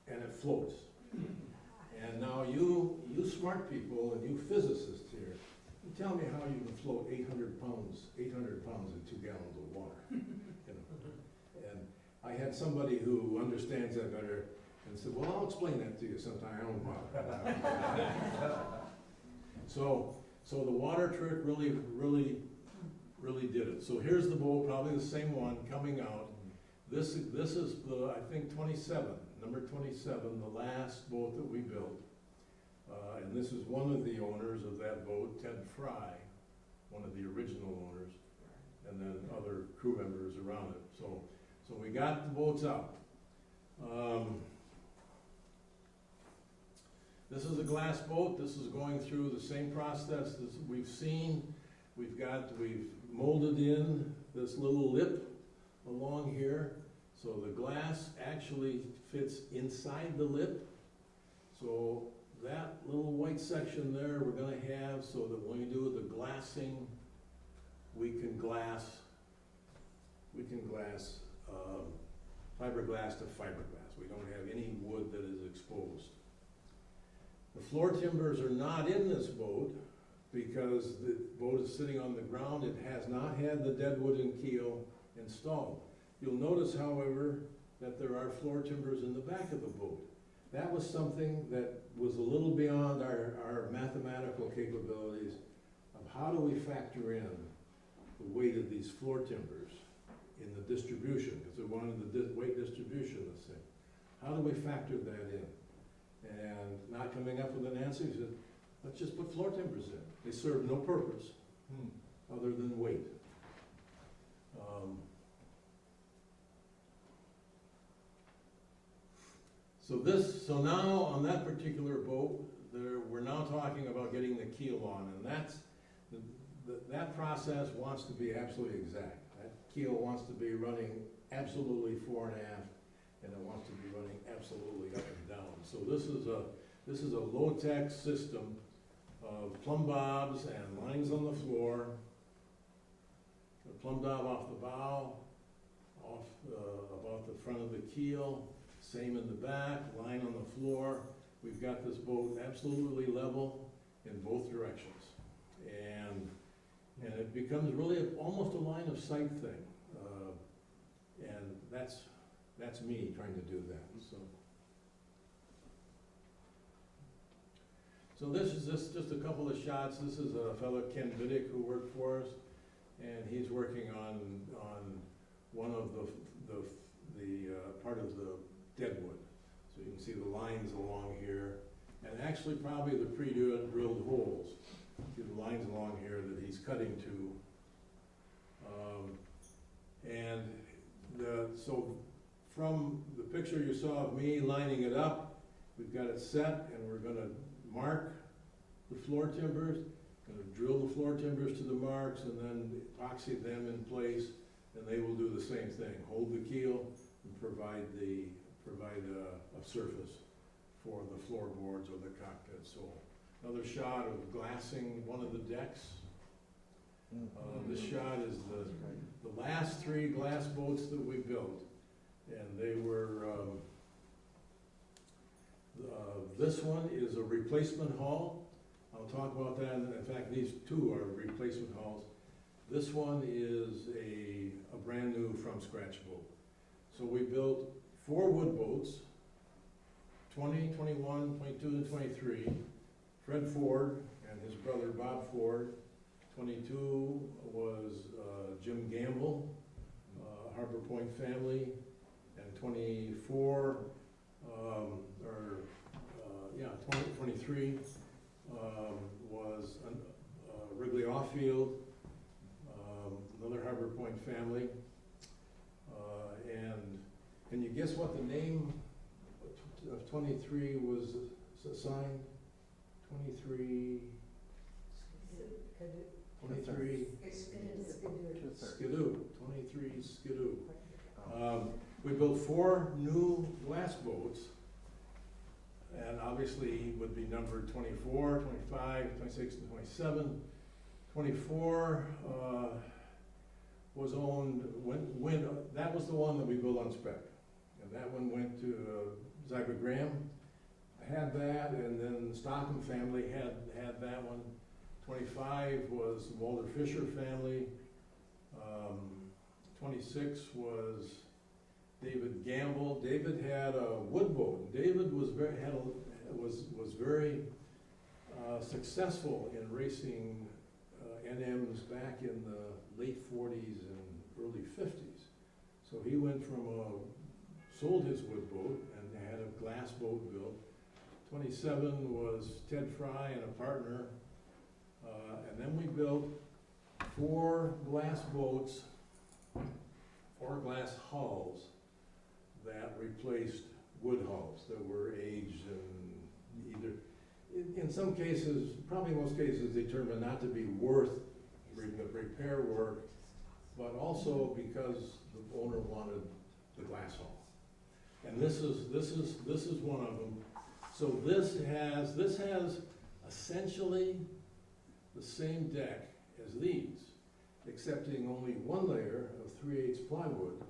and it floats. And now you smart people and you physicists here, you tell me how you can float 800 pounds in 2 gallons of water. You know? And I had somebody who understands that better and said, well, I'll explain that to you sometime, I don't bother. So the water trick really did it. So here's the boat, probably the same one coming out. This is the, I think, 27, number 27, the last boat that we built. And this is one of the owners of that boat, Ted Fry, one of the original owners, and then other crew members around it. So we got the boats out. This is a glass boat. This is going through the same process as we've seen. We've molded in this little lip along here. So the glass actually fits inside the lip. So that little white section there we're going to have so that when we do the glassing, we can glass fiberglass to fiberglass. We don't have any wood that is exposed. The floor timbers are not in this boat because the boat is sitting on the ground. It has not had the dead wooden keel installed. You'll notice, however, that there are floor timbers in the back of the boat. That was something that was a little beyond our mathematical capabilities of how do we factor in the weight of these floor timbers in the distribution, because we wanted the weight distribution the same. How do we factor that in? And not coming up with an answer, he said, let's just put floor timbers in. They serve no purpose other than weight. So now on that particular boat, we're now talking about getting the keel on, and that process wants to be absolutely exact. That keel wants to be running absolutely fore and aft, and it wants to be running absolutely up and down. So this is a low-tech system of plumb bobs and lines on the floor. The plumb bob off the bow, about the front of the keel. Same in the back, line on the floor. We've got this boat absolutely level in both directions. And it becomes really almost a line of sight thing. And that's me trying to do that. So this is just a couple of shots. This is a fellow, Ken Vidic, who worked for us. And he's working on one of the part of the deadwood. So you can see the lines along here, and actually probably the pre-drilled holes. See the lines along here that he's cutting to. So from the picture you saw of me lining it up, we've got it set, and we're going to mark the floor timbers, going to drill the floor timbers to the marks, and then epoxy them in place, and they will do the same thing. Hold the keel and provide a surface for the floorboards or the cockpit. So another shot of glassing one of the decks. This shot is the last 3 glass boats that we built, and they were, this one is a replacement hull. I'll talk about that. In fact, these 2 are replacement hulls. This one is a brand new from scratch boat. So we built 4 wood boats, 20, 21, 22, and 23. Fred Ford and his brother Bob Ford. 22 was Jim Gamble, Harbor Point family, and 24, 23 was Wrigley Offfield, another Harbor Point family. And can you guess what the name of 23 was assigned? 23. 23 Two-thirds. Skidoo, 23 Skidoo. We built 4 new glass boats, and obviously would be numbered 24, 25, 26, and 27. 24 was owned, that was the one that we built on spec. And that one went to Zyber Graham, had that, and then the Stockham family had that one. 25 was the Walter Fisher family. 26 was David Gamble. David had a wood boat. David was very successful in racing NMs back in the late 40s and early 50s. So he went from sold his wood boat and had a glass boat built. 27 was Ted Fry and a partner. And then we built 4 glass boats, 4 glass hulls that replaced wood hulls that were aged and either, in some cases, probably most cases, determined not to be worth repair work, but also because the owner wanted the glass hull. And this is one of them. So this has essentially the same deck as these, excepting only one layer of 3/8 plywood,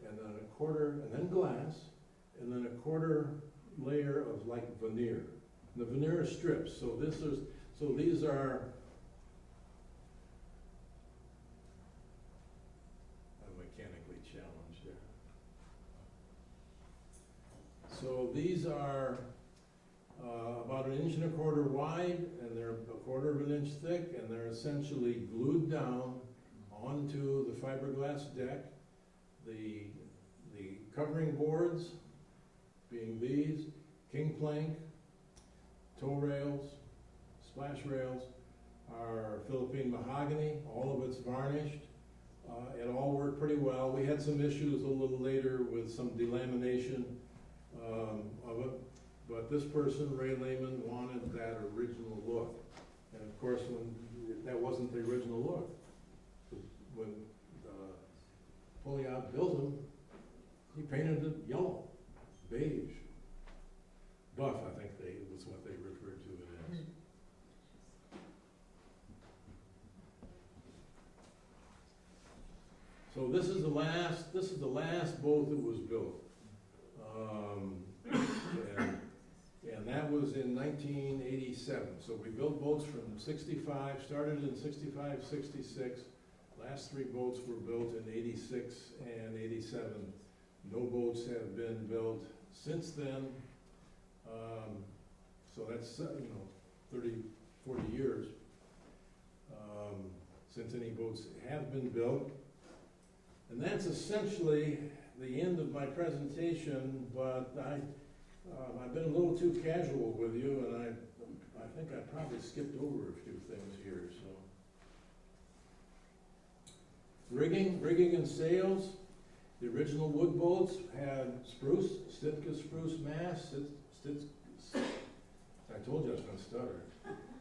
and then a quarter, and then glass, and then a quarter layer of like veneer. And the veneer is strips. So these are. I'm mechanically challenged here. So these are about 1.25 inches wide, and they're 1/4 inch thick, and they're essentially glued down onto the fiberglass deck. The covering boards being these, king plank, tow rails, splash rails, are Philippine mahogany. All of it's varnished. It all worked pretty well. We had some issues a little later with some delamination of it. But this person, Ray Lehman, wanted that original look. And of course, that wasn't the original look. When Pouliot built them, he painted it yellow, beige. Buff, I think was what they referred to it as. So this is the last boat that was built. And that was in 1987. So we built boats from 65, started in 65, 66. Last 3 boats were built in 86 and 87. No boats have been built since then. So that's, 30, 40 years since any boats have been built. And that's essentially the end of my presentation, but I've been a little too casual with you, and I think I probably skipped over a few things here, so. Rigging and sails. The original wood boats had spruce, Sitka spruce mast. I told you I was going to stutter.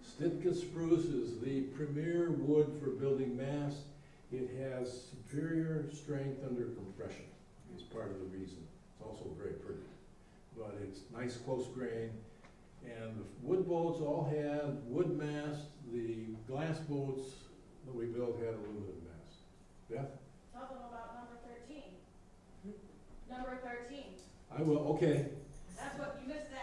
Sitka spruce is the premier wood for building masts. It has superior strength under compression. It's part of the reason. It's also very pretty. But it's nice close grain. And the wood boats all had wood mast. The glass boats that we built had aluminum mast. Beth? Tell them about number 13. Number 13. I will, okay. That's what, you missed that.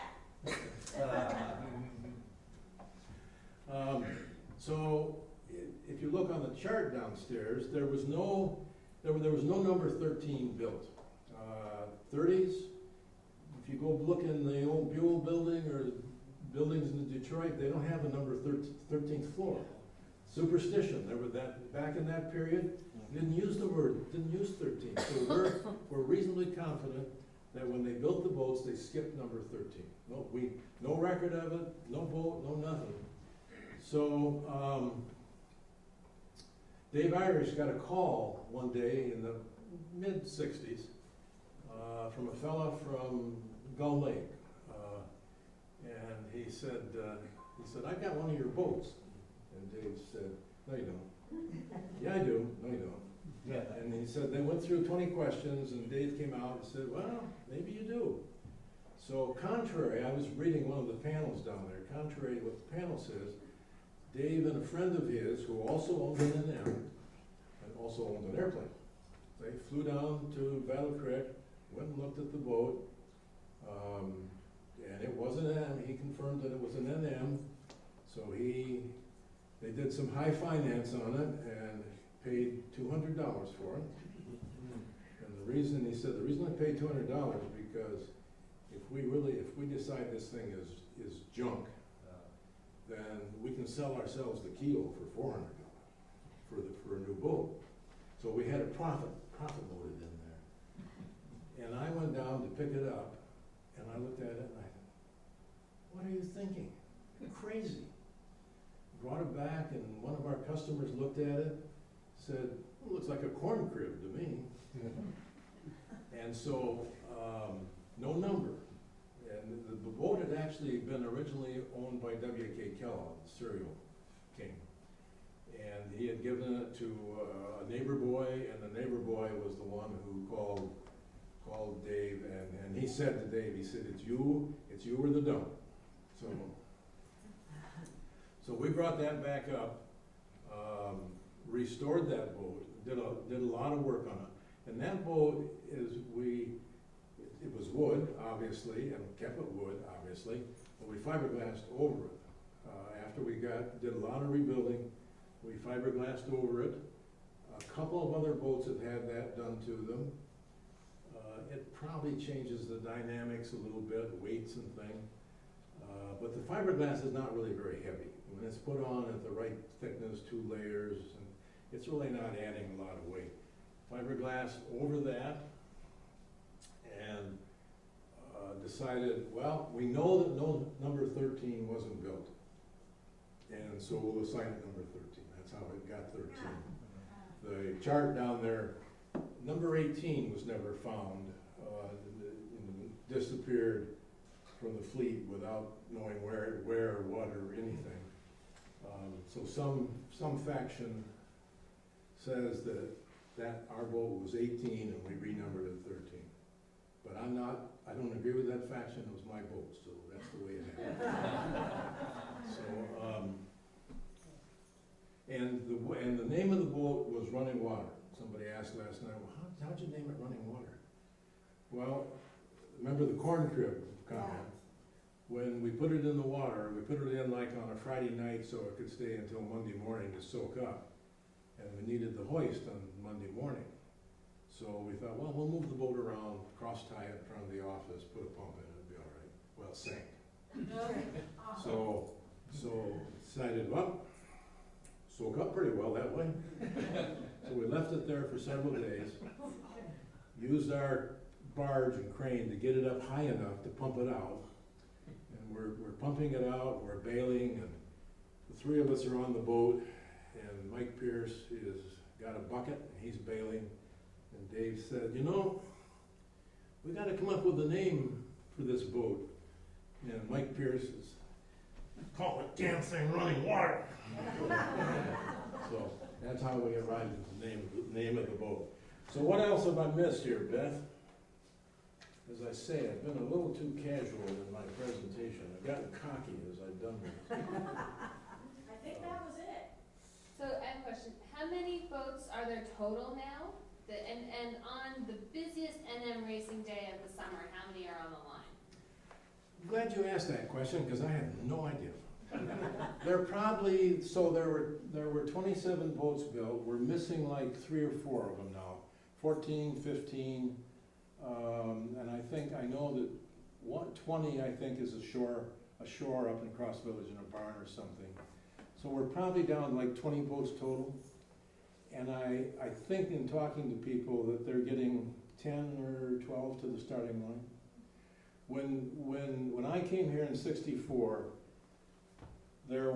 So if you look on the chart downstairs, there was no number 13 built. 30s, if you go look in the old Buell building or buildings in Detroit, they don't have a number 13th floor. Superstition, there was that, back in that period, didn't use 13. So we're reasonably confident that when they built the boats, they skipped number 13. No record of it, no boat, no nothing. So Dave Irish got a call one day in the mid-60s from a fella from Gull Lake. And he said, I got one of your boats. And Dave said, No, you don't. Yeah, I do. No, you don't. Yeah. And he said, they went through 20 questions, and Dave came out and said, well, maybe you do. So contrary, I was reading one of the panels down there, contrary to what the panel says, Dave and a friend of his, who also owned an NM, and also owned an airplane, they flew down to Battle Creek, went and looked at the boat, and it was an NM. He confirmed that it was an NM, so they did some high finance on it and paid $200 for it. And the reason, he said, the reason I paid $200 because if we decide this thing is junk, then we can sell ourselves the kilo for $400 for a new boat. So we had a profit loaded in there. And I went down to pick it up, and I looked at it and I thought, what are you thinking? You're crazy. Brought it back, and one of our customers looked at it, said, well, looks like a corn crib to me. And so, no number. And the boat had actually been originally owned by W.K. Kellogg, the cereal king. And he had given it to a neighbor boy, and the neighbor boy was the one who called Dave, and he said to Dave, he said, it's you or the dump. So we brought that back up, restored that boat, did a lot of work on it. And that boat it was wood, obviously, and kept it wood, obviously, but we fiberglassed over it. After we did a lot of rebuilding, we fiberglassed over it. A couple of other boats have had that done to them. It probably changes the dynamics a little bit, weights and things. But the fiberglass is not really very heavy. When it's put on at the right thickness, 2 layers, and it's really not adding a lot of weight. Fiberglass over that, and decided, well, we know that number 13 wasn't built. And so we'll assign it number 13. That's how it got 13. The chart down there, number 18 was never found, disappeared from the fleet without knowing where, what, or anything. So some faction says that our boat was 18 and we renumbered it 13. But I don't agree with that faction. It was my boat, so that's the way it happened. And the name of the boat was Running Water. Somebody asked last night, well, how'd you name it Running Water? Well, remember the corn crib comment? When we put it in the water, we put it in like on a Friday night so it could stay until Monday morning to soak up. And we needed the hoist on Monday morning. So we thought, well, we'll move the boat around, cross-tie it in front of the office, put a pump in it, it'll be all right. Well, it sank. So decided, well, soak up pretty well that way. So we left it there for several days, used our barge and crane to get it up high enough to pump it out. And we're pumping it out, we're bailing, and the 3 of us are on the boat, and Mike Pierce got a bucket, and he's bailing. And Dave said, you know, we gotta come up with a name for this boat. And Mike Pierce is, call it damn thing Running Water. So that's how we arrived at the name of the boat. So what else have I missed here, Beth? As I say, I've been a little too casual in my presentation. I've gotten cocky as I've done this. I think that was it. So I have a question. How many boats are there total now? And on the busiest NM racing day of the summer, how many are on the line? I'm glad you asked that question because I had no idea. There were 27 boats built. We're missing like 3 or 4 of them now. 14, 15, and I know that 20 I think is a shore up in Cross Village in a barn or something. So we're probably down like 20 boats total. And I think in talking to people that they're getting 10 or 12 to the starting line. When I came here in '64, there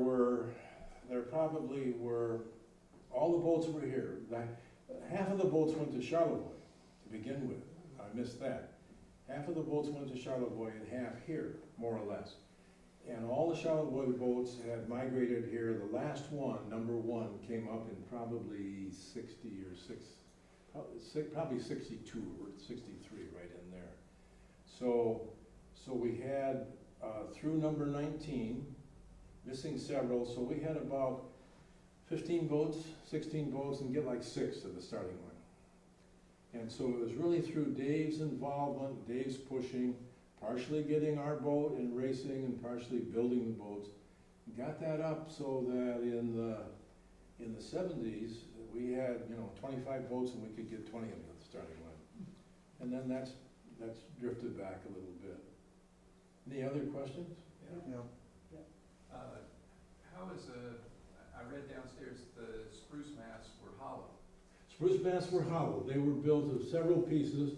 probably were, all the boats were here. Half of the boats went to Charlevoix to begin with. I missed that. Half of the boats went to Charlevoix and half here, more or less. And all the Charlevoix boats had migrated here. The last one, number one, came up in probably 60 or probably 62 or 63, right in there. So we had, through number 19, missing several, so we had about 15 boats, 16 boats, and get like 6 at the starting line. And so it was really through Dave's involvement, Dave's pushing, partially getting our boat and racing and partially building the boats. Got that up so that in the 70s, we had, 25 boats and we could get 20 of them at the starting line. And then that's drifted back a little bit. Any other questions? Yeah. How is, I read downstairs the spruce masts were hollow. Spruce masts were hollow. They were built of several pieces.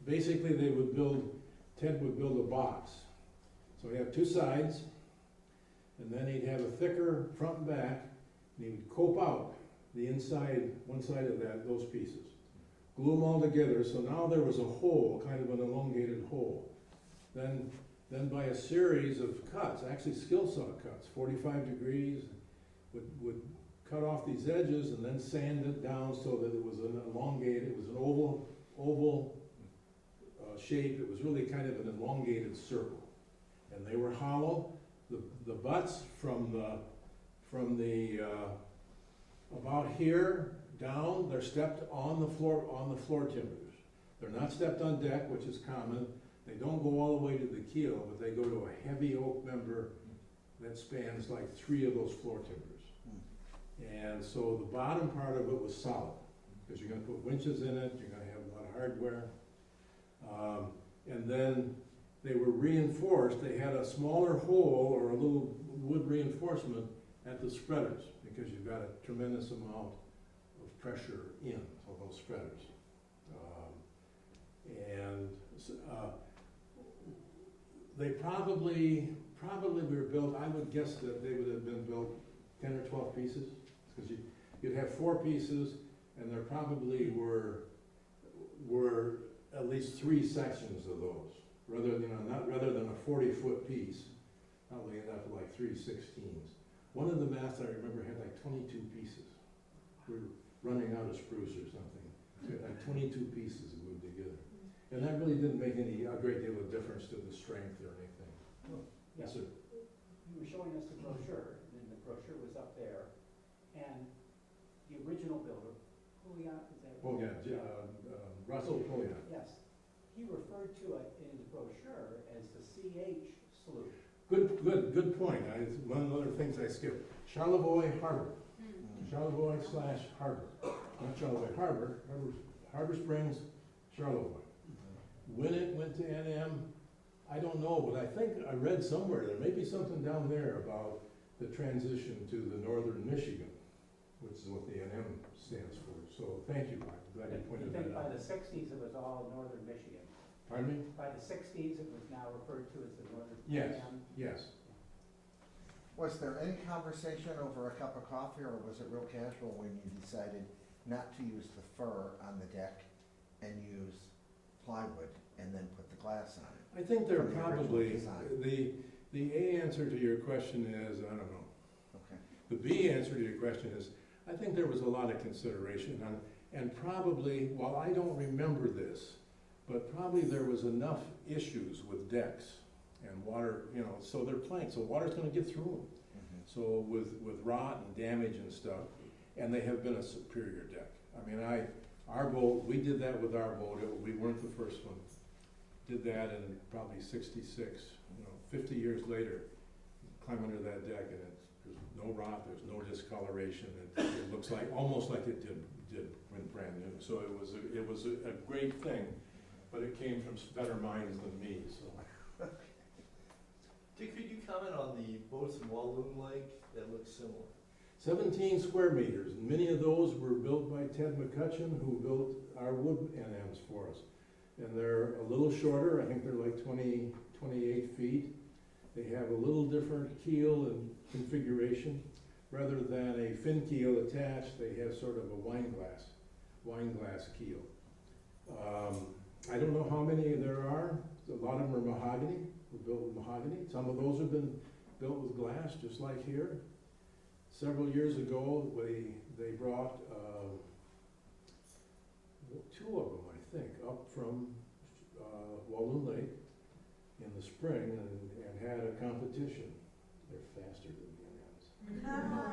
Basically, Ted would build a box. So he'd have 2 sides, and then he'd have a thicker front and back, and he would cope out the inside, one side of those pieces. Glue them all together, so now there was a hole, kind of an elongated hole. Then by a series of cuts, actually skill saw cuts, 45 degrees, would cut off these edges and then sand it down so that it was an elongated, it was an oval shape. It was really kind of an elongated circle. And they were hollow. The butts from the about here down, they're stepped on the floor timbers. They're not stepped on deck, which is common. They don't go all the way to the keel, but they go to a heavy oak member that spans like 3 of those floor timbers. And so the bottom part of it was solid, because you're gonna put winches in it, you're gonna have a lot of hardware. And then they were reinforced. They had a smaller hole or a little wood reinforcement at the spreaders, because you've got a tremendous amount of pressure in those spreaders. They probably were built, I would guess that they would have been built 10 or 12 pieces, because you'd have 4 pieces, and there probably were at least 3 sections of those, rather than a 40-foot piece. Probably end up with like 3 16s. One of the masts I remember had like 22 pieces. We were running out of spruce or something. So it had like 22 pieces glued together. And that really didn't make a great deal of difference to the strength or anything. Yes, sir. You were showing us the brochure, and the brochure was up there, and the original builder, Pouliot, is that? Pouliot, Russell Pouliot. Yes, he referred to it in his brochure as the CH sloop. Good point. One of the other things I skipped. Charlevoix Harbor. Charlevoix/Harbor. Not Charlevoix Harbor, Harbor Springs, Charlevoix. When it went to NM, I don't know, but I think I read somewhere, there may be something down there about the transition to the northern Michigan, which is what the NM stands for. So thank you, Mike. Glad you pointed that By out. the 60s, it was all northern Michigan. Pardon me? By the 60s, it was now referred to as the northern. Yes. NM. Yes. Was there any conversation over a cup of coffee, or was it real casual when you decided not to use the fir on the deck and use plywood and then put the glass on it? I think there From the original probably, design. the A answer to your question is, I don't know. Okay. The B answer to your question is, I think there was a lot of consideration on, and probably, while I don't remember this, but probably there was enough issues with decks and water, so they're plank, so water's gonna get through them. So with rot and damage and stuff, and they have been a superior deck. I mean, our boat, we did that with our boat, we weren't the first one. Did that in probably 66, 50 years later, climb under that deck and there's no rot, there's no discoloration, it looks like, almost like it did when brand new. So it was a great thing, but it came from better minds than me, so. Dick, could you comment on the boats in Walloon Lake that look similar? 17 square meters, and many of those were built by Ted McCutcheon, who built our wood NMs for us. And they're a little shorter, I think they're like 28 feet. They have a little different keel and configuration. Rather than a fin keel attached, they have sort of a wine glass keel. I don't know how many there are. A lot of them are mahogany, were built with mahogany. Some of those have been built with glass, just like here. Several years ago, they brought, two of them, I think, up from, Walloon Lake in the spring and had a competition. They're faster than the NMs.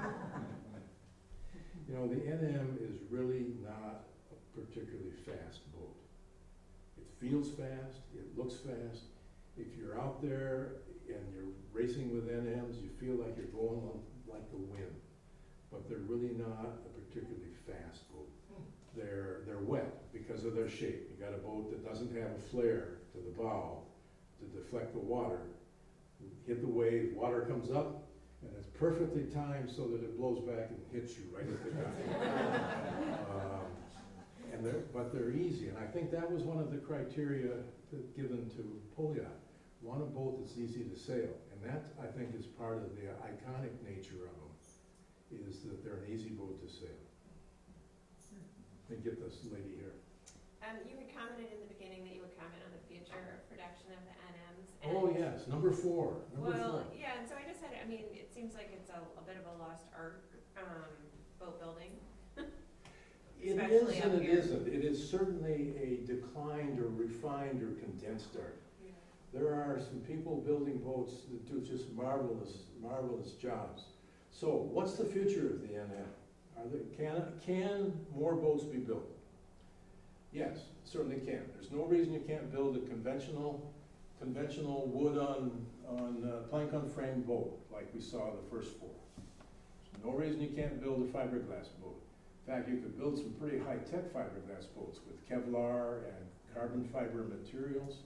You know, the NM is really not a particularly fast boat. It feels fast, it looks fast. If you're out there and you're racing with NMs, you feel like you're going like the wind. But they're really not a particularly fast boat. They're wet because of their shape. You got a boat that doesn't have a flare to the bow to deflect the water. You hit the wave, water comes up, and it's perfectly timed so that it blows back and hits you right at the guy. But they're easy, and I think that was one of the criteria given to Poliat. Want a boat that's easy to sail, and that, I think, is part of the iconic nature of them, is that they're an easy boat to sail. Let me get this lady here. You had commented in the beginning that you would comment on the future of production of the NMs. Oh, yes, number four. Yeah, and so I just had, I mean, it seems like it's a bit of a lost art, boat building. It is Especially and up it here. isn't. It is certainly a declined or refined or condensed art. Yeah. There are some people building boats that do just marvelous jobs. So what's the future of the NM? Can more boats be built? Yes, certainly can. There's no reason you can't build a conventional wood on plank on frame boat like we saw the first four. There's no reason you can't build a fiberglass boat. In fact, you could build some pretty high-tech fiberglass boats with Kevlar and carbon fiber materials.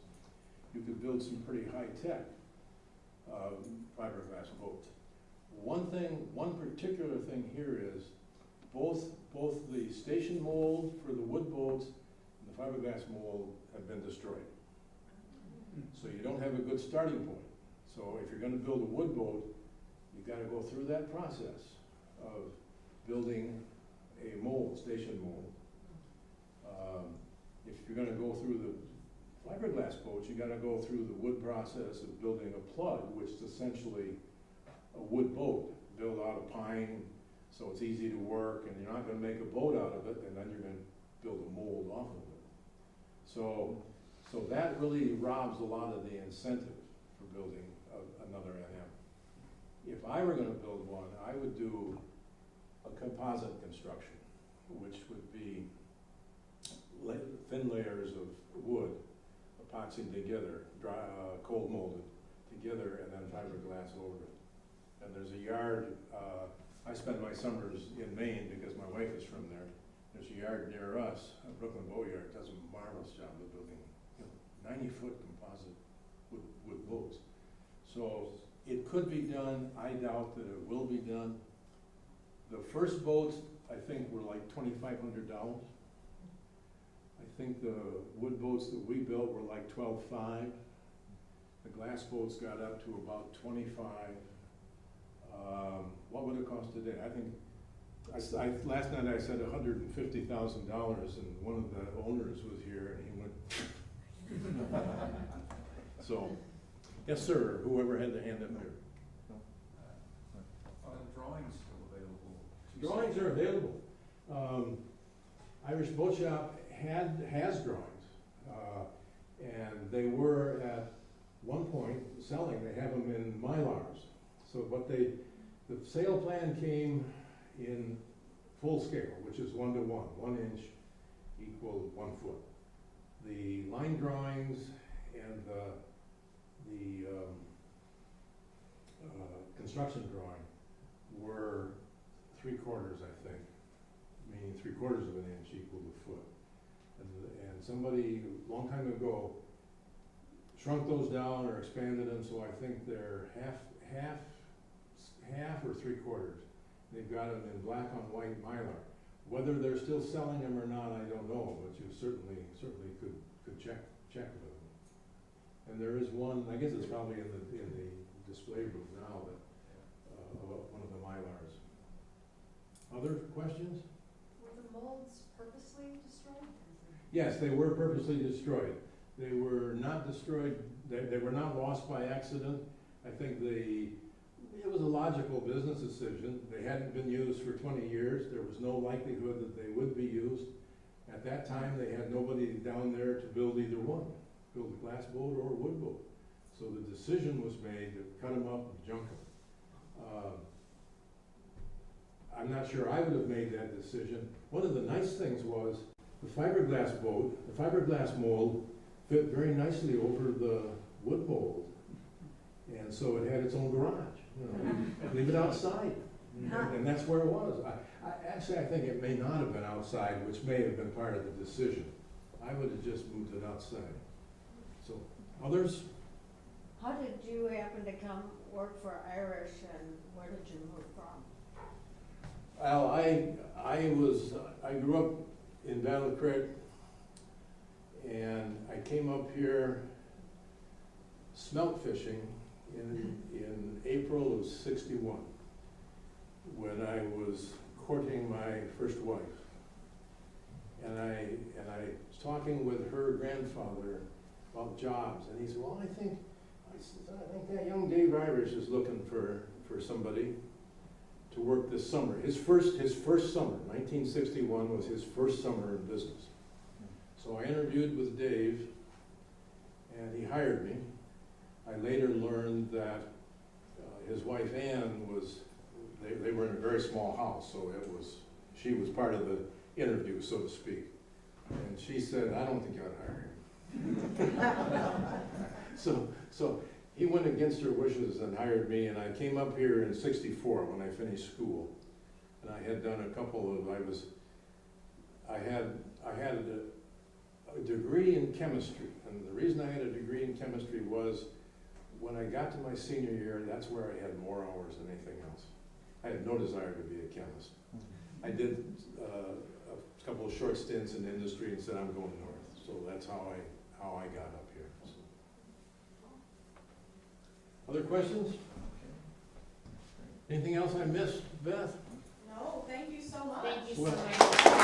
You could build some pretty high-tech fiberglass boats. One particular thing here is both the station mold for the wood boats and the fiberglass mold have been destroyed. So you don't have a good starting point. So if you're gonna build a wood boat, you've gotta go through that process of building a mold, station mold. If you're gonna go through the fiberglass boats, you gotta go through the wood process of building a plug, which is essentially a wood boat built out of pine, so it's easy to work, and you're not gonna make a boat out of it, and then you're gonna build a mold off of it. So that really robs a lot of the incentive for building another NM. If I were gonna build one, I would do a composite construction, which would be thin layers of wood epoxied together, cold molded together, and then fiberglass over it. And there's a yard, I spend my summers in Maine because my wife is from there. There's a yard near us, Brooklyn Boat Yard, does a marvelous job of building 90-foot composite wood boats. So it could be done. I doubt that it will be done. The first boats, I think, were like $2,500. I think the wood boats that we built were like $12,500. The glass boats got up to about $25,000. What would it cost today? I think, last night I said $150,000, and one of the owners was here, and he went, so, yes, sir, whoever had their hand up there. Are the drawings still available? Drawings are available. Irish Boat Shop has drawings, and they were at one point selling. They have them in Mylars. So the sale plan came in full scale, which is 1 to 1, 1 inch equal 1 foot. The line drawings and the construction drawing were 3/4, I think, meaning 3/4 of an inch equal to foot. And somebody a long time ago shrunk those down or expanded them, so I think they're half or 3/4. They've got them in black on white Mylar. Whether they're still selling them or not, I don't know, but you certainly could check with them. And there is one, I guess it's probably in the display room now, that one of the Mylars. Other questions? Were the molds purposely destroyed? Yes, they were purposely destroyed. They were not destroyed, they were not lost by accident. I think the It was a logical business decision. They hadn't been used for 20 years. There was no likelihood that they would be used. At that time, they had nobody down there to build either one, build a glass boat or a wood boat. So the decision was made to cut them up and junk them. I'm not sure I would have made that decision. One of the nice things was the fiberglass boat, the fiberglass mold fit very nicely over the wood mold. And so it had its own garage, you know, leave it outside. And that's where it was. Actually, I think it may not have been outside, which may have been part of the decision. I would have just moved it outside. So, others? How did you happen to come work for Irish and where did you move from? Well, I grew up in Battle Creek, and I came up here smelt fishing in April of '61, when I was courting my first wife. And I was talking with her grandfather about jobs, and he said, well, I think that young Dave Irish is looking for somebody to work this summer. His first summer, 1961, was his first summer in business. So I interviewed with Dave, and he hired me. I later learned that his wife Ann they were in a very small house, so she was part of the interview, so to speak. And she said, I don't think I'd hire him. So he went against her wishes and hired me, and I came up here in '64 when I finished school. And I had done I had a degree in chemistry, and the reason I had a degree in chemistry was when I got to my senior year, that's where I had more hours than anything else. I had no desire to be a chemist. I did a couple of short stints in industry and said, I'm going north. So that's how I got up here. So. Other questions? Anything else I missed, Beth? No, thank you so much. Thank you so Well- much.